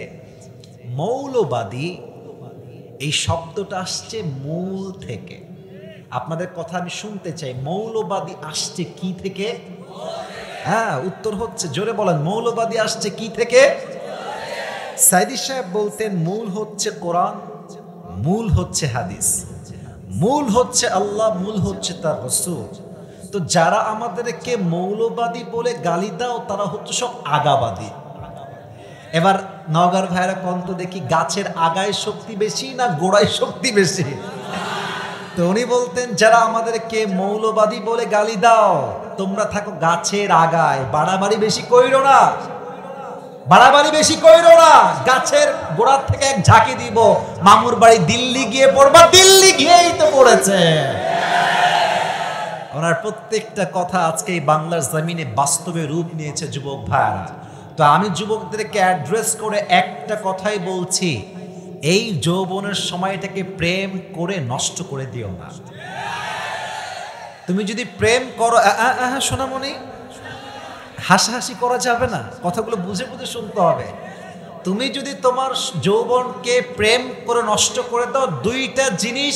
মৌলবাদী এই শব্দটা আসছে মূল থেকে। আপনাদের কথা আমি শুনতে চাই, মৌলবাদী আসছে কি থেকে? হ্যাঁ, উত্তর হচ্ছে, জোরে বলেন, মৌলবাদী আসছে কি থেকে? সাইদি সাহেব বলতেন মূল হচ্ছে কোরআন, মূল হচ্ছে হাদিস, মূল হচ্ছে আল্লাহ, মূল হচ্ছে তার রাসূল। তো যারা আমাদেরকে মৌলবাদী বলে গালি দাও তারা হচ্ছে সব আগাবাদী। এবার নওগাঁর ভাইরা কন্ত দেখি, গাছের আগায় শক্তি বেশি না গোড়ায় শক্তি বেশি? তো উনি বলতেন যারা আমাদেরকে মৌলবাদী বলে গালি দাও তোমরা থাকো গাছের আগায়, বাড়াবাড়ি বেশি কইরো না, বাড়াবাড়ি বেশি কইরো না। গাছের গোড়ার থেকে এক ঝাঁকি দিব, মামুর বাড়ি দিল্লি গিয়ে পড়বা, দিল্লি গিয়েই তো পড়েছে। ওনার প্রত্যেকটা কথা আজকে এই বাংলার জমিনে বাস্তবে রূপ নিয়েছে যুবক ভাইরা। তো আমি যুবকদেরকে অ্যাড্রেস করে একটা কথাই বলছি, এই যৌবনের সময়টাকে প্রেম করে নষ্ট করে দিও না। তুমি যদি প্রেম করো, সোনামণি হাসাহাসি করা যাবে না, কথাগুলো বুঝে বুঝে শুনতে হবে। তুমি যদি তোমার যৌবনকে প্রেম করে নষ্ট করে দাও, দুইটা জিনিস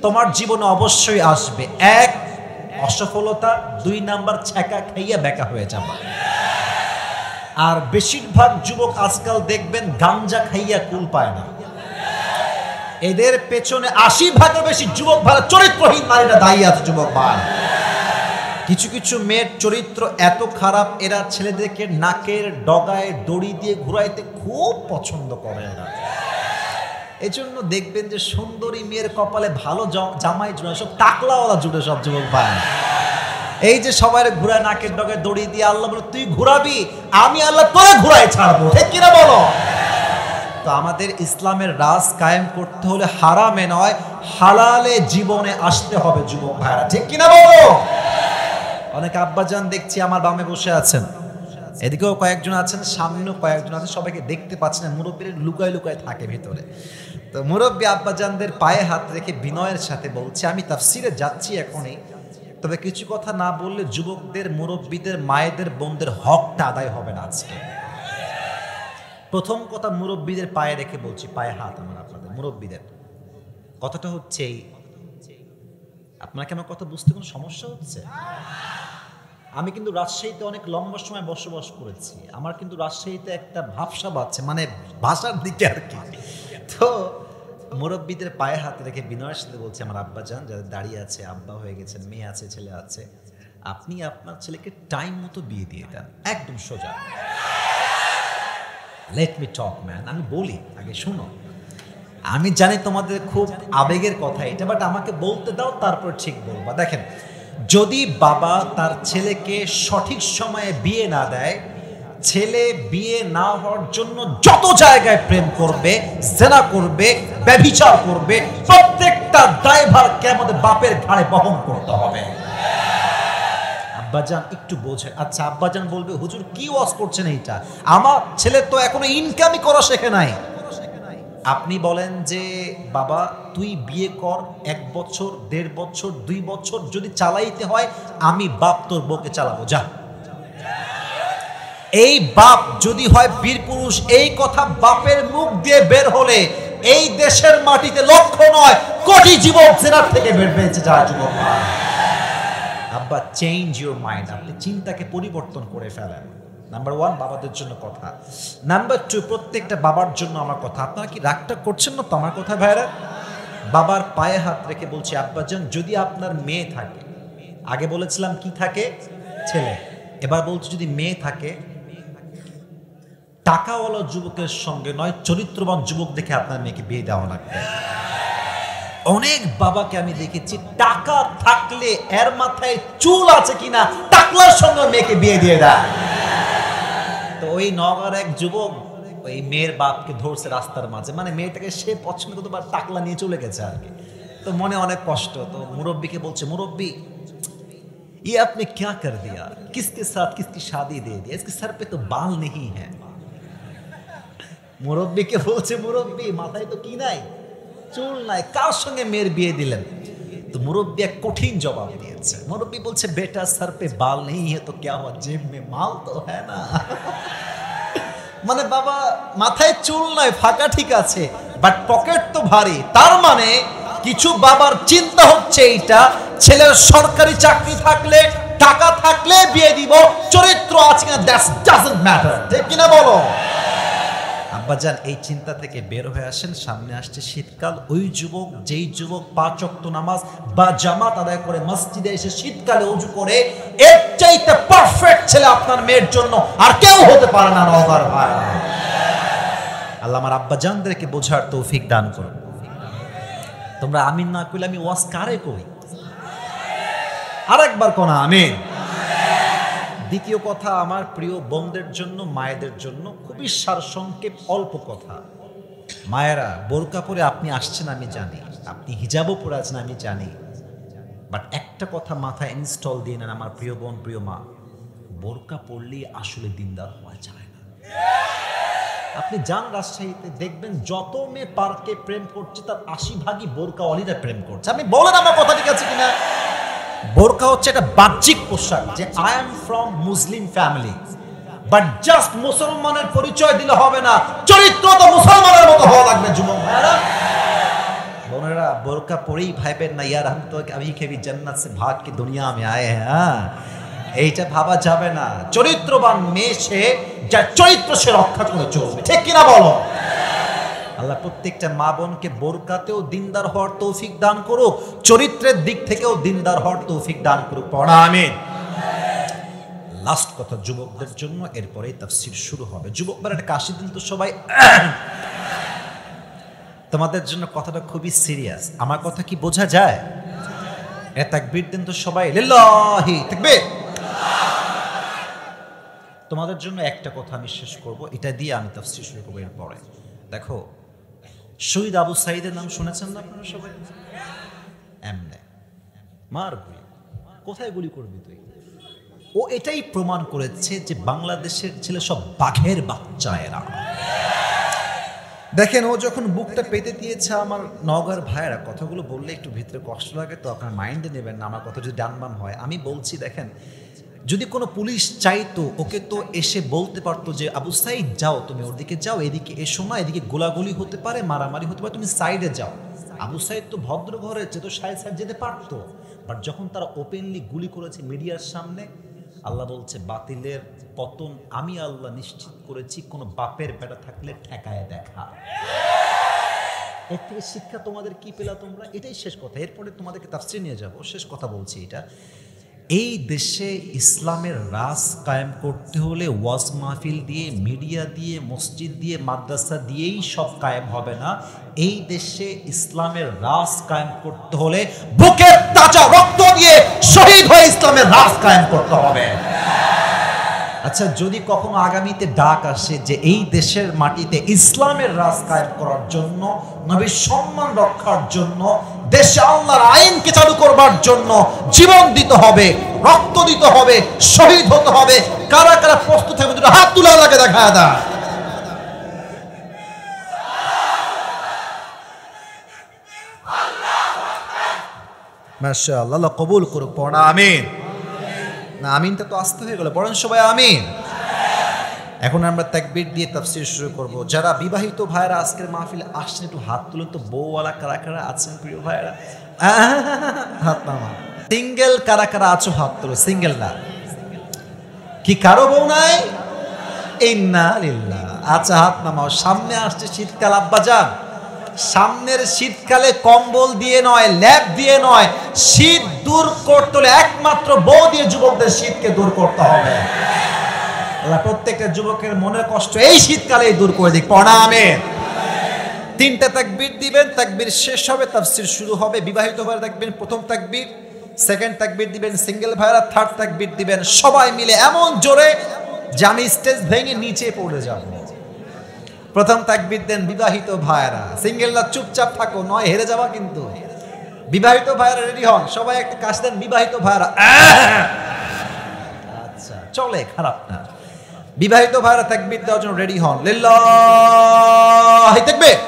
তোমার জীবনে অবশ্যই আসবে। এক, অসফলতা, 2 নাম্বার ছ্যাঁকা খাইয়া বেকা হয়ে যাবে। আর বেশিরভাগ যুবক আজকাল দেখবেন গাঞ্জা খাইয়া কুল পায় না। এদের পেছনে 80% বেশি যুবক ভালো চরিত্রহীন নারীরা দায়ী আছে। যুবক ভাই, কিছু কিছু মেয়ের চরিত্র এত খারাপ, এরা ছেলেদেরকে নাকের ডগায় দড়ি দিয়ে ঘুরাইতে খুব পছন্দ করে এরা। এই জন্য দেখবেন যে সুন্দরী মেয়ের কপালে ভালো জামাই জুড়ে, সব টাকলাওয়ালা জুড়ে সব যুবক ভাই। এই যে সবাই ঘুরায় নাকের ডগায় দড়ি দিয়ে, আল্লাহ বলে তুই ঘুরাবি, আমি আল্লাহ তোরে ঘুরাই ছাড়বো, ঠিক কিনা বলো? তো আমাদের ইসলামের রাজ কায়েম করতে হলে হারামে নয় হালালে জীবনে আসতে হবে যুবক ভাইরা, ঠিক কিনা বলো? অনেক আব্বাজান দেখছি আমার বামে বসে আছেন, এদিকেও কয়েকজন আছেন, সামনেও কয়েকজন আছেন, সবাইকে দেখতে পাচ্ছেন না, মুরব্বীর লুকায় লুকায় থাকে ভিতরে। তো মুরব্বী আব্বাজানদের পায়ে হাত রেখে বিনয়ের সাথে বলছে, আমি তাফসিরে যাচ্ছি এখনই, তবে কিছু কথা না বললে যুবকদের, মুরব্বীদের, মায়েদের, বোনদের হকটা আদায় হবে না আজকে। প্রথম কথা মুরব্বীদের পায়ে রেখে বলছি, পায়ে হাত আমার আপনাদের মুরব্বীদের। কথাটা হচ্ছে এই, আপনার কি আমার কথা বুঝতে কোনো সমস্যা হচ্ছে? আমি কিন্তু রাজশাহীতে অনেক লম্বা সময় বসবাস করেছি, আমার কিন্তু রাজশাহীতে একটা ভাবসাব আছে, মানে ভাষার দিকে আর কি। তো মুরব্বীদের পায়ে হাত রেখে বিনয়ের সাথে বলছি, আমার আব্বাজান যাদের দাঁড়িয়ে আছে, আব্বা হয়ে গেছেন, মেয়ে আছে, ছেলে আছে, আপনি আপনার ছেলেকে টাইম মতো বিয়ে দিয়ে দেন, একদম সোজা। লেট মি টক ম্যান, আমি বলি, আগে শুনো। আমি জানি তোমাদের খুব আবেগের কথা এটা, বাট আমাকে বলতে দাও, তারপর ঠিক বলবা। দেখেন, যদি বাবা তার ছেলেকে সঠিক সময়ে বিয়ে না দেয়, ছেলে বিয়ে না হওয়ার জন্য যত জায়গায় প্রেম করবে, জেনা করবে, ব্যভিচার করবে, প্রত্যেকটা দায়ভার কিয়ামতে বাপের ঘাড়ে বহন করতে হবে। আব্বাজান একটু বোঝে, আচ্ছা আব্বাজান বলবে, হুজুর কি ওয়াজ করছেন এইটা, আমার ছেলে তো এখনো ইনকামই করা শেখে নাই। আপনি বলেন যে বাবা তুই বিয়ে কর, 1 বছর, 1.5 বছর, 2 বছর যদি চালাইতে হয়, আমি বাপ তোর বউকে চালাবো, যা। এই বাপ যদি হয় বীর পুরুষ, এই কথা বাপের মুখ দিয়ে বের হলে এই দেশের মাটিতে লক্ষ নয় কোটি যুবক জেনার থেকে বের পেয়েছে যায়। যুবক আব্বা, চেঞ্জ ইউর মাইন্ড, আপনি চিন্তাকে পরিবর্তন করে ফেলেন। নাম্বার 1 বাবাদের জন্য কথা। নাম্বার 2 প্রত্যেকটা বাবার জন্য আমার কথা। আপনারা কি রাগটা করছেন না তো আমার কথা ভাইরা? বাবার পায়ে হাত রেখে বলছি, আব্বাজান যদি আপনার মেয়ে থাকে, আগে বলেছিলাম কি থাকে, ছেলে, এবার বলছি যদি মেয়ে থাকে, টাকাওয়ালা যুবকের সঙ্গে নয়, চরিত্রবান যুবক দেখে আপনার মেয়েকে বিয়ে দেওয়া লাগবে। অনেক বাবাকে আমি দেখেছি টাকা থাকলে এর মাথায় চুল আছে কিনা টাকলার সঙ্গে মেয়েকে বিয়ে দিয়ে দেয়। তো ওই নগর এক যুবক ওই মেয়ের বাপকে ধরছে রাস্তার মাঝে, মানে মেয়েটাকে সে পছন্দ করতে পারে, টাকলা নিয়ে চলে গেছে আর কি। তো মনে অনেক কষ্ট। তো মুরব্বীকে বলছে, মুরব্বী ये आपने क्या कर दिया, किसके साथ किसकी शादी दे दी, इसके सर पे तो बाल नहीं है। মুরব্বীকে বলছে, মুরব্বী মাথায় তো কি নাই, চুল নাই, কার সঙ্গে মেয়ের বিয়ে দিলেন? তো মুরব্বী এক কঠিন জবাব দিয়েছে। মুরব্বী বলছে, বেটা सर पे बाल नहीं है तो क्या हुआ, जेब में माल तो है ना। মানে বাবা মাথায় চুল নাই, ফাঁকা ঠিক আছে, বাট পকেট তো ভারী। তার মানে কিছু বাবার চিন্তা হচ্ছে এইটা, ছেলের সরকারি চাকরি থাকলে টাকা থাকলে বিয়ে দিব, চরিত্র আছে কিনা দ্যাট ডাজন্ট ম্যাটার, ঠিক কিনা বলো? আব্বাজান এই চিন্তা থেকে বের হয়ে আসেন। সামনে আসছে শীতকাল। ওই যুবক, যেই যুবক 5 ওয়াক্ত নামাজ বা জামাত আদায় করে মসজিদে এসে শীতকালে ওযু করে, এর চাইতে পারফেক্ট ছেলে আপনার মেয়ের জন্য আর কেউ হতে পারে না। নওগাঁর ভাই, আল্লাহ আমার আব্বাজানদেরকে বোঝার তৌফিক দান করুন। তোমরা আমিন না কইলে আমি ওয়াজ কারে করি? আরেকবার কোন আমিন। দ্বিতীয় কথা, আমার প্রিয় বোনদের জন্য, মায়েদের জন্য খুবই সারসংক্ষেপ অল্প কথা। মায়েরা, বোরকা পরে আপনি আসছেন আমি জানি, আপনি হিজাবও পরে আছেন আমি জানি, বাট একটা কথা মাথায় ইনস্টল দিয়ে নেন আমার প্রিয় বোন, প্রিয় মা, বোরকা পরলেই আসলে দিনদার হওয়া যায় না। আপনি যান রাজশাহীতে, দেখবেন যত মেয়ে পার্কে প্রেম করছে তার 80 ভাগই বোরকাওয়ালিরা প্রেম করছে। আপনি বলেন আমার কথা ঠিক আছে কিনা? বোরকা হচ্ছে একটা বাহ্যিক পোশাক, যে I am from Muslim family, but just মুসলমানের পরিচয় দিলে হবে না, চরিত্র তো মুসলমানের মতো হওয়া লাগবে। যুবক ভাইরা, বোনেরা, বোরকা পরেই ভাইবেন না ইয়ার हम तो अभी कभी जन्नत से भाग के दुनिया में आए हैं, এইটা ভাবা যাবে না। চরিত্রবান মেয়ে সে, যার চরিত্র সে রক্ষা করে চলবে, ঠিক কিনা বলো? আল্লাহ প্রত্যেকটা মা বোনকে বোরকাতেও দিনদার হওয়ার তৌফিক দান করুক, চরিত্রের দিক থেকেও দিনদার হওয়ার তৌফিক দান করুক। পড়া আমিন। লাস্ট কথা যুবকদের জন্য, এরপরেই তাফসীর শুরু হবে। যুবকরা একটা কাশি দিন তো সবাই। তোমাদের জন্য কথাটা খুবই সিরিয়াস। আমার কথা কি বোঝা যায়? এ তাকবীর দিন তো সবাই, লিল্লাহি তাকবীর। তোমাদের জন্য একটা কথা আমি শেষ করব, এটা দিয়ে আমি তাফসীর শুরু করব। এরপরে দেখো, শহীদ আবু সাঈদের নাম শুনেছেন না আপনারা সবাই? এমনে মার গুলি, কোথায় গুলি করবি তুই? ও এটাই প্রমাণ করেছে যে বাংলাদেশের ছেলে সব বাঘের বাচ্চা এরা। দেখেন, ও যখন বুকটা পেতে দিয়েছে, আমার নওগাঁর ভাইয়েরা, কথাগুলো বললে একটু ভিতরে কষ্ট লাগে তো আপনার মাইন্ডে নেবেন না, আমার কথা যদি ডানবাম হয়। আমি বলছি, দেখেন, যদি কোনো পুলিশ চাইতো, ওকে তো এসে বলতে পারতো যে আবু সাঈদ যাও, তুমি ওর দিকে যাও, এদিকে এসো না, এদিকে গোলাগুলি হতে পারে, মারামারি হতে পারে, তুমি সাইডে যাও। আবু সাঈদ তো ভদ্র ঘরে যেত, সাইড যেতে পারতো, বাট যখন তারা ওপেনলি গুলি করেছে মিডিয়ার সামনে, আল্লাহ বলছে বাতিলের পতন আমি আল্লাহ নিশ্চিত করেছি, কোনো বাপের বেটা থাকলে ঠেকায় দেখা। এর থেকে শিক্ষা তোমাদের কি পেলা তোমরা? এটাই শেষ কথা, এরপরে তোমাদেরকে তাফসীর নিয়ে যাব। শেষ কথা বলছি এটা, এই দেশে ইসলামের রাজ কায়েম করতে হলে ওয়াজ মাহফিল দিয়ে, মিডিয়া দিয়ে, মসজিদ দিয়ে, মাদ্রাসা দিয়েই সব কায়েম হবে না। এই দেশে ইসলামের রাজ কায়েম করতে হলে বুকের তাজা রক্ত দিয়ে শহীদ হয়ে ইসলামের রাজ কায়েম করতে হবে। আচ্ছা, যদি কখনো আগামীতে ডাক আসে যে এই দেশের মাটিতে ইসলামের রাজ কায়েম করার জন্য, নবীর সম্মান রক্ষার জন্য, দেশে আল্লাহর আইনকে চালু করবার জন্য জীবন দিতে হবে, রক্ত দিতে হবে, শহীদ হতে হবে, কারা কারা প্রস্তুত থাকবে? দুটো হাত তুলে আল্লাহকে দেখা দেয়। মাশাআল্লাহ, আল্লাহ কবুল করুক। পড়া আমিন। না, আমিনটা তো আসতে হয়ে গেল, পড়েন সবাই আমিন। এখন আমরা তাকবীর দিয়ে তাফসীর শুরু করব। যারা বিবাহিত ভাইরা আজকের মাহফিলে আসছেন, একটু হাত তুলুন তো। বউওয়ালা কারা কারা আছেন প্রিয় ভাইরা? হাত নামা। সিঙ্গেল কারা কারা আছো? হাত তুলো। সিঙ্গেল না কি কারো বউ নাই? ইন্না লিল্লাহ। আচ্ছা, হাত নামাও। সামনে আসছে শীতকাল আব্বাজান, সামনের শীতকালে কম্বল দিয়ে নয়, ল্যাপ দিয়ে নয়, শীত দূর করতে হলে একমাত্র বউ দিয়ে যুবকদের শীতকে দূর করতে হবে। আল্লাহ প্রত্যেকটা যুবকের মনের কষ্ট এই শীতকালে দূর করে দিক। পড়া আমিন। 3টা তাকবীর দিবেন, তাকবীর শেষ হবে, তাফসীর শুরু হবে। বিবাহিত ভাইরা দেখবেন প্রথম তাকবীর, সেকেন্ড তাকবীর দিবেন সিঙ্গেল ভাইরা, থার্ড তাকবীর দিবেন সবাই মিলে এমন জোরে যে আমি স্টেজ ভেঙে নিচে পড়ে যাব। প্রথম তাকবীর দেন বিবাহিত ভাইরা, সিঙ্গেলরা চুপচাপ থাকো, নয় হেরে যাওয়া কিন্তু। বিবাহিত ভাইরা রেডি হন, সবাই একটা কাশ দেন। বিবাহিত ভাইরা, আচ্ছা চলে, খারাপ না। বিবাহিত ভাইরা তাকবীর দেওয়ার জন্য রেডি হন। লিল্লাহি তাকবীর।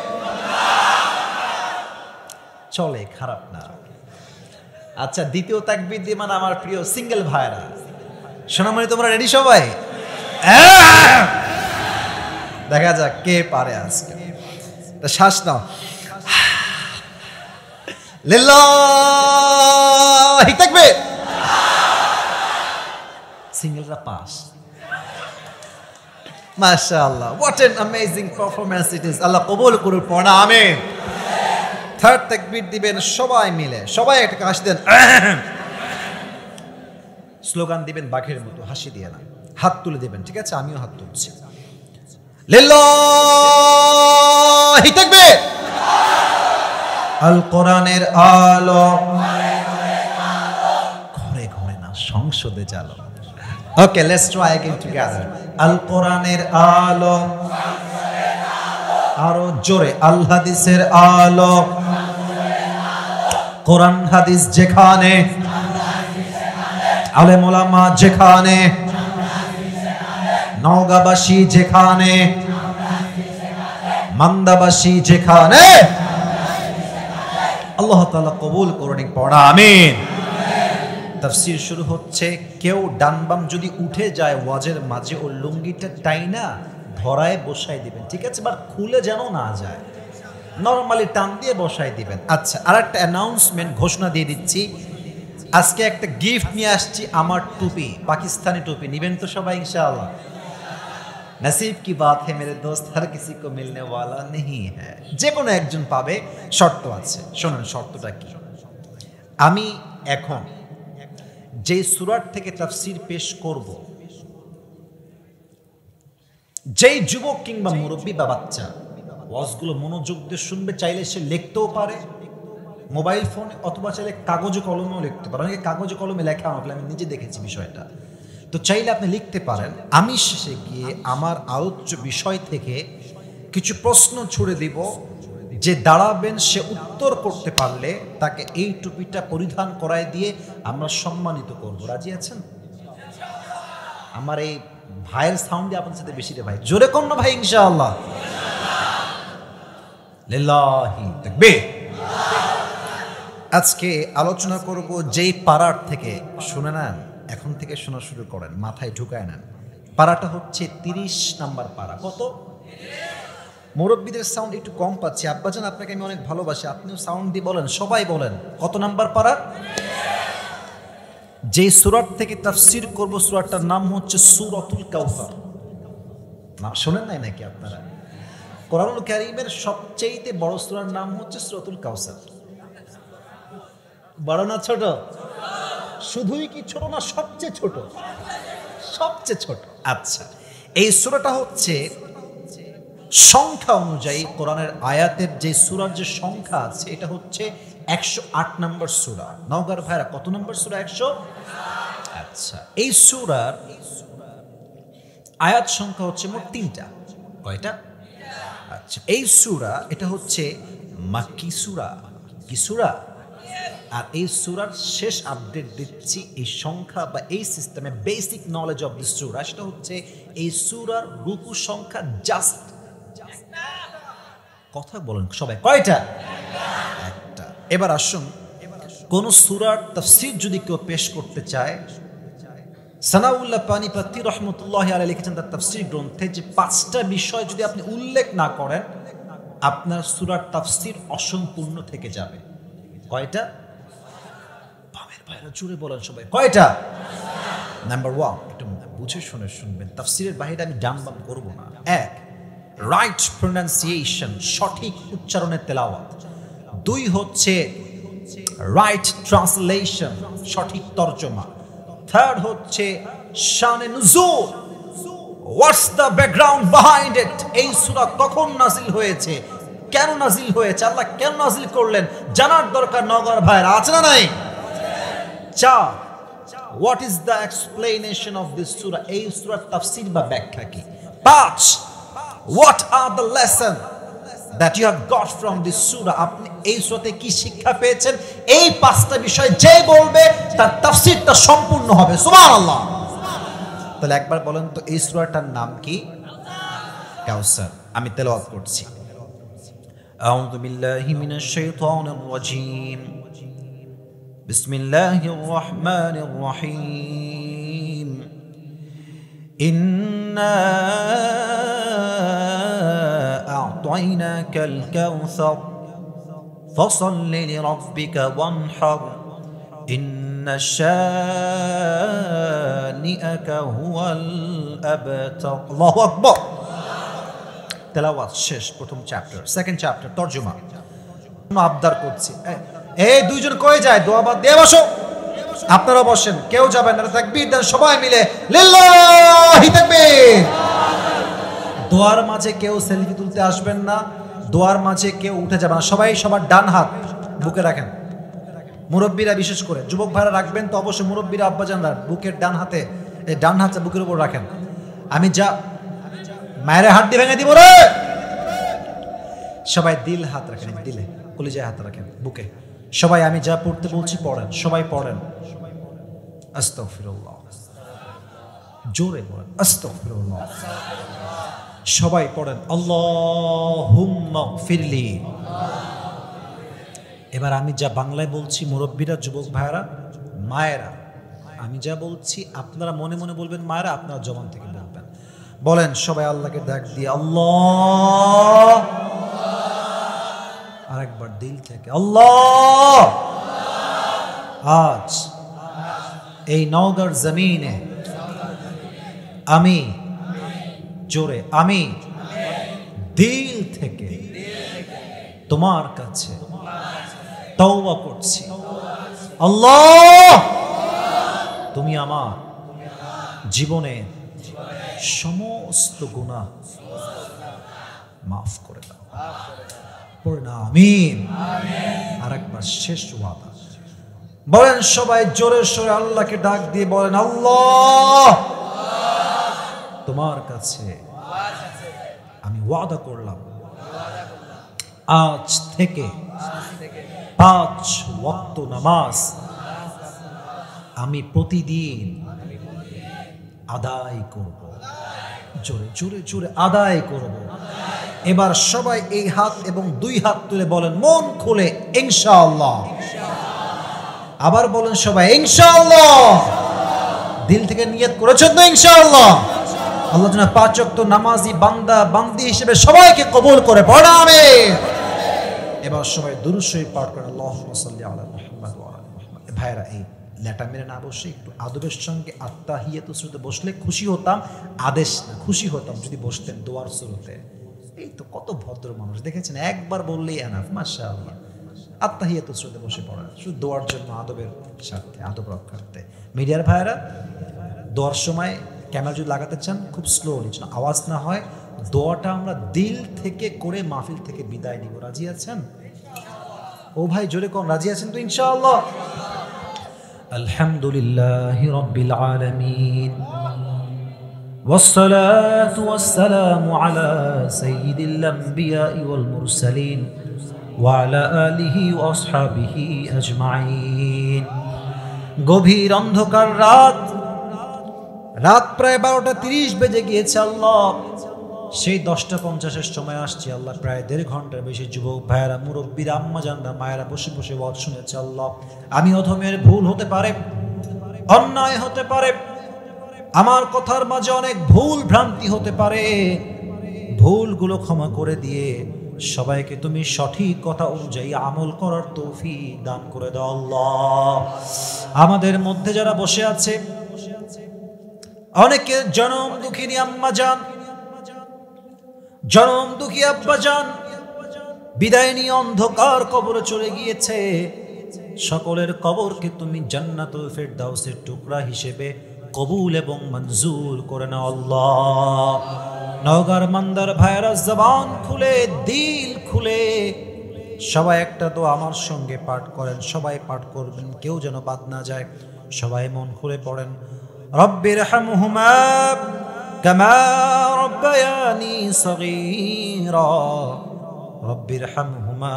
চলে, খারাপ না। আচ্ছা, দ্বিতীয় তাকবীর দিয়ে মানে আমার প্রিয় সিঙ্গেল ভাইরা, সোনামণি তোমরা রেডি সবাই? দেখা যাক কে পারে আজকে। শ্বাস নাও। লিল্লাহি তাকবীর। সিঙ্গেলরা পাস। মাশাআল্লাহ, what an amazing performance it is. আল্লাহ কবুল করুন, পড়া আমিন। থার্ড তাকবীর দিবেন সবাই মিলে, সবাই একটা হাসি দেন, স্লোগান দিবেন বাঘের মতো, হাসি দিয়ে না, হাত তুলে দিবেন, ঠিক আছে? আমিও হাত তুলছি। লিল্লাহি তাকবীর। আল কোরআনের আলো ঘরে ঘরে না, সংসদে চালো। ওকে, লেটস ট্রাই अगेन টুগেদার। আল কোরআনের আলো, আরো জোরে, আল হাদিসের আলো। কোরআন হাদিস যেখানে, আলেম ওলামা যেখানে, নওগাঁবাসী যেখানে, মান্দাবাসী যেখানে, আল্লাহ তাআলা কবুল করুন, পড়া আমিন। তাফসীর শুরু হচ্ছে। কেউ ডান বাম যদি উঠে যায় ওয়াজের মাঝে, ও লুঙ্গিটা টাইনা ধরায় বসাই দিবেন, ঠিক আছে? বা খুলে যেন না যায়, নরমালি টান দিয়ে বসাই দিবেন। আচ্ছা, আর একটা অ্যানাউন্সমেন্ট, ঘোষণা দিয়ে দিচ্ছি। আজকে একটা গিফট নিয়ে আসছি, আমার টুপি, পাকিস্তানি টুপি। নিবেন তো সবাই ইনশাআল্লাহ? নসিব কি বাত है मेरे दोस्त, हर किसी को मिलने वाला नहीं है। যে কোনো একজন পাবে, শর্ত আছে। শোনেন শর্তটা কি। আমি এখন যে সূরার থেকে তাফসীর পেশ করব, যেই যুবক কিংবা মুরব্বী বা বাচ্চা ওয়াজগুলো মনোযোগ দিয়ে শুনবে, চাইলে সে লিখতেও পারে মোবাইল ফোনে, অথবা চাইলে কাগজে কলমেও লিখতে পারে। অনেকে কাগজে কলমে লেখা আমার, আমি নিজে দেখেছি বিষয়টা। তো চাইলে আপনি লিখতে পারেন। আমি শেষে গিয়ে আমার আলোচ্য বিষয় থেকে কিছু প্রশ্ন ছুড়ে দিব, যে দাঁড়াবেন সে উত্তর করতে পারলে তাকে এই টুপিটা পরিধান করায় দিয়ে আমরা সম্মানিত করব। রাজি আছেন? আমার এই ভাইয়ের সাউন্ডে আপনার সাথে বেশি রে ভাই, জোরে কোন না ভাই, ইনশাআল্লাহ। লিল্লাহি তাকবীর। আজকে আলোচনা করব যেই পাড়ার থেকে, শুনে নেন, এখন থেকে শোনা শুরু করেন, মাথায় ঢুকায় নেন। পাড়াটা হচ্ছে 30 নাম্বার পাড়া। কত? মুরব্বীদের সাউন্ড একটু কম পাচ্ছি। আব্বাজান, আপনাকে আমি অনেক ভালোবাসি, আপনিও সাউন্ড দিয়ে বলেন, সবাই বলেন, কত নাম্বার পাড়া? যে সূরা থেকে তাফসীর করব, সূরাটার নাম হচ্ছে সূরাতুল কাউসার। নাম শোনেন নাই নাকি আপনারা? কোরআনুল কারীমের সবচেয়ে বড় সূরার নাম হচ্ছে সূরাতুল কাউসার। বড় না ছোট? শুধুই কি ছোট না, সবচেয়ে ছোট? সবচেয়ে ছোট। আচ্ছা, এই সূরাটা হচ্ছে সংখ্যা অনুযায়ী কোরআনের আয়াতের যে সূরার যে সংখ্যা আছে, এটা হচ্ছে 108 নম্বর সূরা। নওগাঁর ভাইরা, কত নম্বর সূরা? 100। আচ্ছা, এই সূরার আয়াত সংখ্যা হচ্ছে মোট 3টা। কয়টা? আচ্ছা, এই সূরা, এটা হচ্ছে মাক্কি সূরা। কি সূরা? আর এই সূরার শেষ আপডেট দিচ্ছি, এই সংখ্যা বা এই সিস্টেমে বেসিক নলেজ অফ দিস সূরা, সেটা হচ্ছে এই সূরার রুকু সংখ্যা জাস্ট, কথা বলেন সবাই, কয়টা? একটা। এবার আসুন, কোন সূরার তাফসীর যদি কেউ পেশ করতে চায়, সানাউল্লাহ পানিপতি রহমতুল্লাহি আলাইহি লিখেছেন তার তাফসীর গ্রন্থে, যে 5টা বিষয় যদি আপনি উল্লেখ না করেন, আপনার সূরার তাফসীর অসম্পূর্ণ থেকে যাবে। কয়টা? বামের ভাইরা জোরে বলেন সবাই, কয়টা? নাম্বার 1, একটু বুঝে শুনে শুনবেন, তাফসীরের বাইরে আমি ডাম বাম করব না। 1, রাইট প্রোনাউন্সিয়েশন, সঠিক উচ্চারণের তেলাওয়াত। 2 হচ্ছে রাইট ট্রান্সলেশন, সঠিক তরজমা। 3rd হচ্ছে শানে নুজুল, what's the background behind it, এই সূরা কখন নাজিল হয়েছে, কেন নাজিল হয়েছে, আল্লাহ কেন নাজিল করলেন, জানার দরকার নগর ভাইরা, আছে না নাই? 4, what is the explanation of this সূরা, এই সূরার তাফসীর বা ব্যাখ্যা কি। 5, what are the lesson that you have got from this surah, আপনি এই সূরাতে কি শিক্ষা পেয়েছেন। এই 5টা বিষয় যে বলবে তার তাফসীরটা সম্পূর্ণ হবে। সুবহানাল্লাহ। তাহলে একবার বলেন তো, এই সূরাটার নাম কি? কাউসার। আমি তেলাওয়াত করছি। আউযু বিল্লাহি মিনাশ শাইতানির রাজীম, বিসমিল্লাহির রহমানির রহিম। ইন্না আ'তাইনাকাল কাউসার ফাসাল্লি লিরাব্বিকা ওয়ানহার ইন্না শানিআকা হুয়াল আবতার। আল্লাহু আকবার। তেলাওয়াত শেষ, প্রথম চ্যাপ্টার। Second chapter তরজমা। আবদার করছি, এই দুইজন কই যায়? দোয়া বাদ দিয়ে বসো। আপনারা বসেন, কেউ যাবেন না। তাকবীর দেন সবাই মিলে, লিল্লাহি তাকবীর। দোয়ার মাঝে কেউ সেলফি তুলতে আসবেন না, দোয়ার মাঝে কেউ উঠে যাবে না। সবাই সবার ডান হাত বুকে রাখেন। মুরব্বীরা বিশেষ করে, যুবক ভাইরা রাখবেন তো অবশ্যই, মুরব্বীরা আব্বাজানরা বুকের ডান হাতে, এই ডান হাতে বুকের উপর রাখেন। আমি যা মায়ের হাত দিয়ে ভেঙে দিব রে। সবাই দিল হাত রাখেন, দিলে কলিজায় হাত রাখেন, বুকে। সবাই আমি যা পড়তে বলছি পড়েন, সবাই পড়েন। আস্তাগফিরুল্লাহ, জোরে পড়েন আস্তাগফিরুল্লাহ। সবাই পড়েন আল্লাহুম্মা গফিরলি। এবার আমি যা বাংলায় বলছি, মুরব্বীরা, যুবক ভাইরা, মায়েরা, আমি যা বলছি আপনারা মনে মনে বলবেন, মায়েরা আপনারা জবান থেকে বলবেন। বলেন সবাই আল্লাহকে ডাক দিয়ে আল্লাহ। আরেকবার দিল থেকে আল্লাহ। আজ এই নওগাঁর জমিনে আমি, জোরে আমি দিল থেকে তোমার কাছে তওবা করছি আল্লাহ, তুমি আমার জীবনে সমস্ত গুনাহ মাফ করে দাও। পড়ে না আমিন। আর একবার শেষ ওয়াদা বলেন সবাই জোরে সোরে আল্লাহকে ডাক দিয়ে বলেন আল্লাহ, তোমার কাছে আমি ওয়াদা করলাম আজ থেকে 5 ওয়াক্ত নামাজ আমি প্রতিদিন আদায় করব। জোরে জোরে জোরে আদায় করব। এবার সবাই এই হাত এবং 2 হাত তুলে বলেন মন খুলে ইনশাআল্লাহ। আবার বলেন সবাই ইনশাআল্লাহ। দিল থেকে নিয়ত করেছেন তো ইনশাআল্লাহ? আল্লাহ যেন 5 ওয়াক্ত নামাজি বান্দা বান্দি হিসেবে সবাইকে কবুল করে পড়া আমিন। এবার সবাই দুরূদ শরীফ পাঠ করেন, আল্লাহুম্মা সাল্লি আলা মুহাম্মাদ ওয়া আলা মুহাম্মাদ। ভাইরা এই লেটা মেরে না বসে একটু আদবের সঙ্গে আত্তাহিয়াতুস শুরুতে বসলে খুশি হতাম। আদেশ না, খুশি হতাম যদি বসতেন দোয়ার শুরুতে। এই তো কত ভদ্র মানুষ দেখেছেন, একবার বললেই এনাফ। মাশাআল্লাহ। আত্তাহিয়াতুস শুরুতে বসে পড়া শুধু দোয়ার জন্য, আদবের সাথে, আদব রক্ষার্থে। মিডিয়ার ভাইরা দোয়ার সময় ক্যামেরা যদি লাগাতে চান খুব স্লোলি, যেন আওয়াজ না হয়। দোয়াটা আমরা দিল থেকে করে মাহফিল থেকে বিদায় নিব। রাজি আছেন? ও ভাই জোরে কোন রাজি আছেন তো ইনশাআল্লাহ? আলহামদুলিল্লাহি রাব্বিল আলামিন والصلاة والسلام على سيد الأنبياء والمرسلين وعلى آله وأصحابه أجمعين। গভীর অন্ধকার রাত প্রায় 12:30 বেজে গিয়েছে। আল্লাহ সেই 10:50-এর সময় আসছে। আল্লাহ প্রায় 1.5 ঘন্টার বেশি যুবক ভাইয়েরা, মুরব্বীরা, আম্মা জানরা, মায়েরা বসে বসে ওয়াজ শুনেছে। আল্লাহ আমি অধমের ভুল হতে পারে, অন্যায় হতে পারে, আমার কথার মাঝে অনেক ভুল ভ্রান্তি হতে পারে। ভুলগুলো ক্ষমা করে দিয়ে সবাইকে তুমি সঠিক কথা অনুযায়ী আমল করার তৌফিক দান করে দাও আল্লাহ। আমাদের মধ্যে যারা বসে আছে অনেকে জনম দুঃখিনী আম্মা জান, জনম দুঃখী আব্বা জান বিদায় নিয়ে অন্ধকার কবরে চলে গিয়েছে। সকলের কবরকে তুমি জান্নাতুল ফেরদাউসের টুকরা হিসেবে কবুল এবং মঞ্জুর করে নাও আল্লাহ। নওগাঁর মান্দার ভাইরা জবান খুলে, দিল খুলে সবাই একটা দোয়া আমার সঙ্গে পাঠ করেন। সবাই পাঠ করবেন, কেউ যেন বাদ না যায়। সবাই মন খুলে পড়েন রব্বিরহামহুমা কামা রব্বায়ানি সগীরা, রব্বিরহামহুমা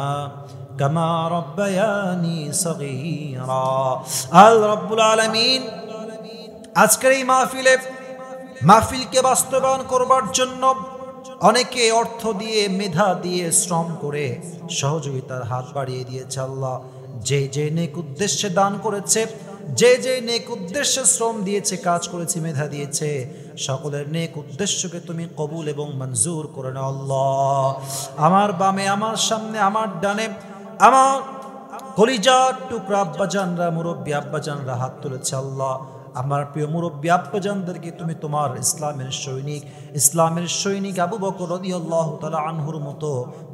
কামা রব্বায়ানি সগীরা। আল্লাহ রাব্বুল আলামিন আজকের এই মাহফিলকে বাস্তবায়ন করবার জন্য অনেকে অর্থ দিয়ে, মেধা দিয়ে, শ্রম করে সহযোগিতার হাত বাড়িয়ে দিয়েছে। আল্লাহ যে যে নেক উদ্দেশ্যে দান করেছে, যে যে নেক উদ্দেশ্যে শ্রম দিয়েছে, কাজ করেছে, মেধা দিয়েছে, সকলের নেক উদ্দেশ্যকে তুমি কবুল এবং মঞ্জুর করে নাও আল্লাহ। আমার বামে, আমার সামনে, আমার ডানে, আমার কলিজার টুকরা আব্বাজানরা, মুরব্বী আব্বাজানরা হাত তুলেছে আল্লাহ। আমার প্রিয় মুরব্বী আব্বাজানদেরকে তুমি তোমার ইসলামের সৈনিক আবু বকর রাদিয়াল্লাহু তাআলা আনহুর মতো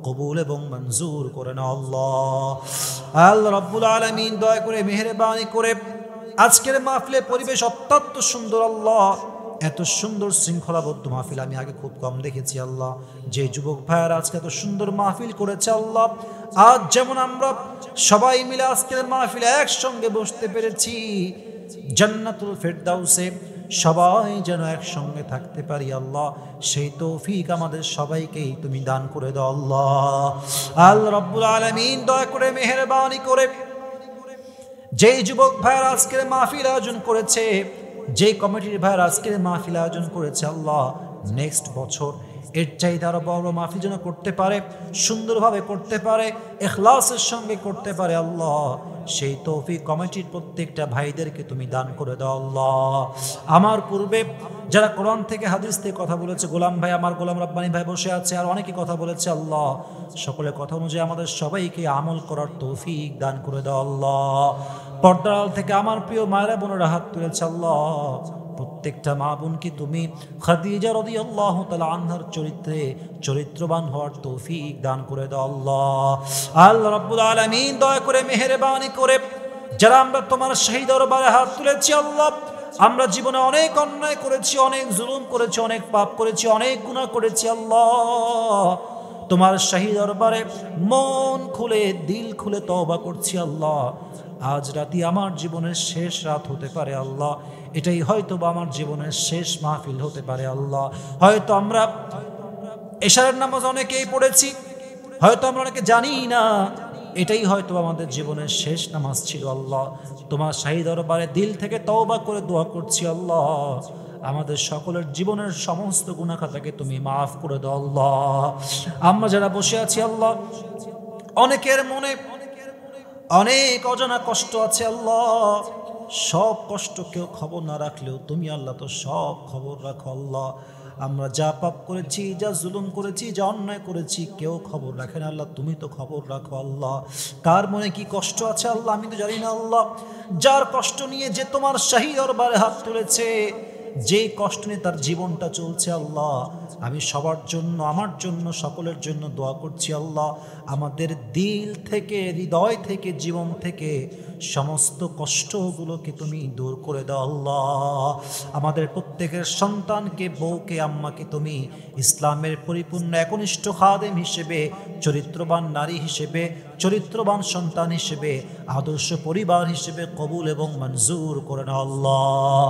কবুল এবং মঞ্জুর করে নাও আল্লাহ। আল্লাহ রাব্বুল আলামিন দয়া করে মেহেরবানি করে আজকের মাহফিলের পরিবেশ অত্যন্ত সুন্দর আল্লাহ। এত সুন্দর শৃঙ্খলাবদ্ধ মাহফিল আমি আগে খুব কম দেখেছি আল্লাহ। যে যুবক ভাইয়ারা আজকে এত সুন্দর মাহফিল করেছে আল্লাহ, আজ যেমন আমরা সবাই মিলে আজকের মাহফিলে একসঙ্গে বসতে পেরেছি, জান্নাতুল ফেরদাউসে সবাই যেন একসঙ্গে থাকতে পারি আল্লাহ, সেই তৌফিক আমাদের সবাইকেই তুমি দান করে দাও আল্লাহ। আল্লাহ রাব্বুল আলামিন দয়া করে মেহেরবানি করে যেই যুবক ভাইয়ের আজকের মাহফিল আয়োজন করেছে, যে কমিটির ভাইয়ের আজকের মাহফিল আয়োজন করেছে আল্লাহ, নেক্সট বছর এর চাইতে আরো বড় মাহফিল যেন করতে পারে, সুন্দরভাবে করতে পারে, ইখলাসের সঙ্গে করতে পারে আল্লাহ, সেই তৌফিক কমিটির প্রত্যেকটা ভাইদেরকে তুমি দান করে দাও আল্লাহ। আমার পূর্বে যারা কোরআন থেকে হাদিস থেকে কথা বলেছে, গোলাম ভাই, আমার গোলাম রাব্বানি ভাই বসে আছে, আর অনেকে কথা বলেছে আল্লাহ, সকলের কথা অনুযায়ী আমাদের সবাইকে আমল করার তৌফিক দান করে দাও আল্লাহ। পর্দার আড়াল থেকে আমার প্রিয় মায়েরা বোনেরা হাত তুলেছে আল্লাহ, প্রত্যেকটা মা বোনকে তুমি খাদিজা রাদিয়াল্লাহু তাআলা আনহার চরিত্রবান হওয়ার তৌফিক দান করে দাও আল্লাহ। আল্লাহ রাব্বুল আলামিন দয়া করে মেহেরবানি করে যারা আমরা তোমার শাহী দরবারে হাত তুলেছি আল্লাহ, আমরা জীবনে অনেক অন্যায় করেছি, অনেক জুলুম করেছি, অনেক পাপ করেছি, অনেক গুনাহ করেছি আল্লাহ, তোমার শাহী দরবারে মন খুলে দিল খুলে তওবা করছি আল্লাহ। আজ রাতি আমার জীবনের শেষ রাত হতে পারে আল্লাহ, এটাই হয়তো বা আমার জীবনের শেষ মাহফিল হতে পারে আল্লাহ। হয়তো আমরা এশারের নামাজ অনেকেই পড়েছি, হয়তো আমরা অনেকে জানি না, এটাই হয়তো আমাদের জীবনের শেষ নামাজ ছিল আল্লাহ। তোমার শাহী দরবারে দিল থেকে তওবা করে দোয়া করছি আল্লাহ, আমাদের সকলের জীবনের সমস্ত গুনাহ খাতাকে তুমি মাফ করে দাও আল্লাহ। আমরা যারা বসে আছি আল্লাহ, অনেকের মনে অনেক অজানা কষ্ট আছে আল্লাহ, সব কষ্ট কেউ খবর না রাখলেও তুমি আল্লাহ তো সব খবর রাখো আল্লাহ। আমরা যা পাপ করেছি, যা জুলুম করেছি, যা অন্যায় করেছি, কেউ খবর রাখে না আল্লাহ, তুমি তো খবর রাখো আল্লাহ। কার মনে কি কষ্ট আছে আল্লাহ আমি তো জানি না আল্লাহ, যার কষ্ট নিয়ে যে তোমার শাহী দরবারে হাত তুলেছে, যেই কষ্ট নিয়ে তার জীবনটা চলছে আল্লাহ, আমি সবার জন্য, আমার জন্য, সকলের জন্য দোয়া করছি আল্লাহ, আমাদের দিল থেকে, হৃদয় থেকে, জীবন থেকে সমস্ত কষ্টগুলোকে তুমি দূর করে দাও আল্লাহ। আমাদের প্রত্যেকের সন্তানকে, বউকে, আম্মাকে তুমি ইসলামের পরিপূর্ণ একনিষ্ঠ খাদেম হিসেবে, চরিত্রবান নারী হিসেবে, চরিত্রবান সন্তান হিসেবে, আদর্শ পরিবার হিসেবে কবুল এবং মঞ্জুর করে নাও আল্লাহ।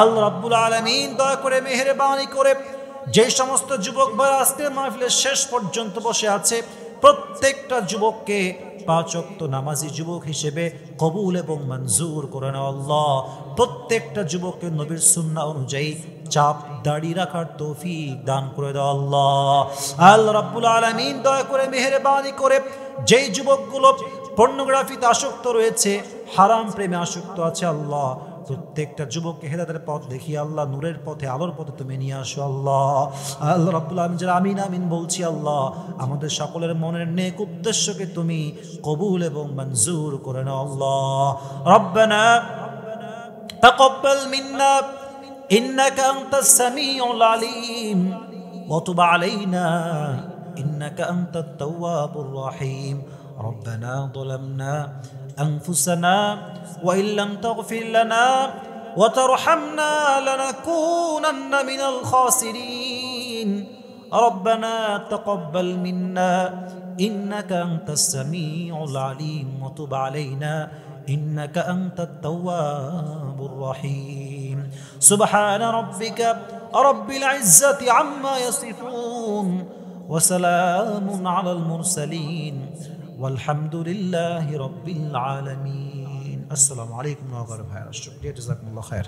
আল্লাহ রাব্বুল আলামিন দয়া করে মেহেরবানি করে যে সমস্ত যুবক ভাই আজকের মাহফিলের শেষ পর্যন্ত বসে আছে, প্রত্যেকটা যুবককে 5 ওয়াক্ত নামাজি যুবক হিসেবে কবুল এবং মঞ্জুর করে নাও আল্লাহ। প্রত্যেকটা যুবককে নবীর সুন্নাহ অনুযায়ী চাপ দাড়ি রাখার তৌফিক দান করে দাও আল্লাহ। আল্লাহ রাব্বুল আলামিন দয়া করে মেহেরবানি করে যেই যুবকগুলো পর্নোগ্রাফিতে আসক্ত রয়েছে, হারাম প্রেমে আসক্ত আছে আল্লাহ, প্রত্যেকটা যুবককে হেদায়েতের পথ দেখিয়ে আল্লাহ, নূরের পথে, আলোর পথে তুমি নিয়ে আসো আল্লাহ। আল্লাহ রাব্বুল আলামিন যারা আমিন আমিন বলছি আল্লাহ, আমাদের সকলের মনের নেক উদ্দেশ্যকে তুমি কবুল এবং মঞ্জুর করে নাও আল্লাহ। রব্বানা তাকাব্বাল মিন্না ইন্নাকা আনতাস সামিউল আলিম ওয়া তুব আলাইনা ইন্নাকা আনতাত তাওয়াবুর রহিম। ربنا ظلمنا أنفسنا وإن لم تغفر لنا وترحمنا لنكونن من الخاسرين ربنا تقبل منا إنك أنت السميع العليم وتب علينا إنك أنت التواب الرحيم سبحان ربك رب العزة عما يصفون وسلام على المرسلين والحمد لله رب العالمين. السلام عليكم ورحمة الله وبركاته. جزاكم الله خير.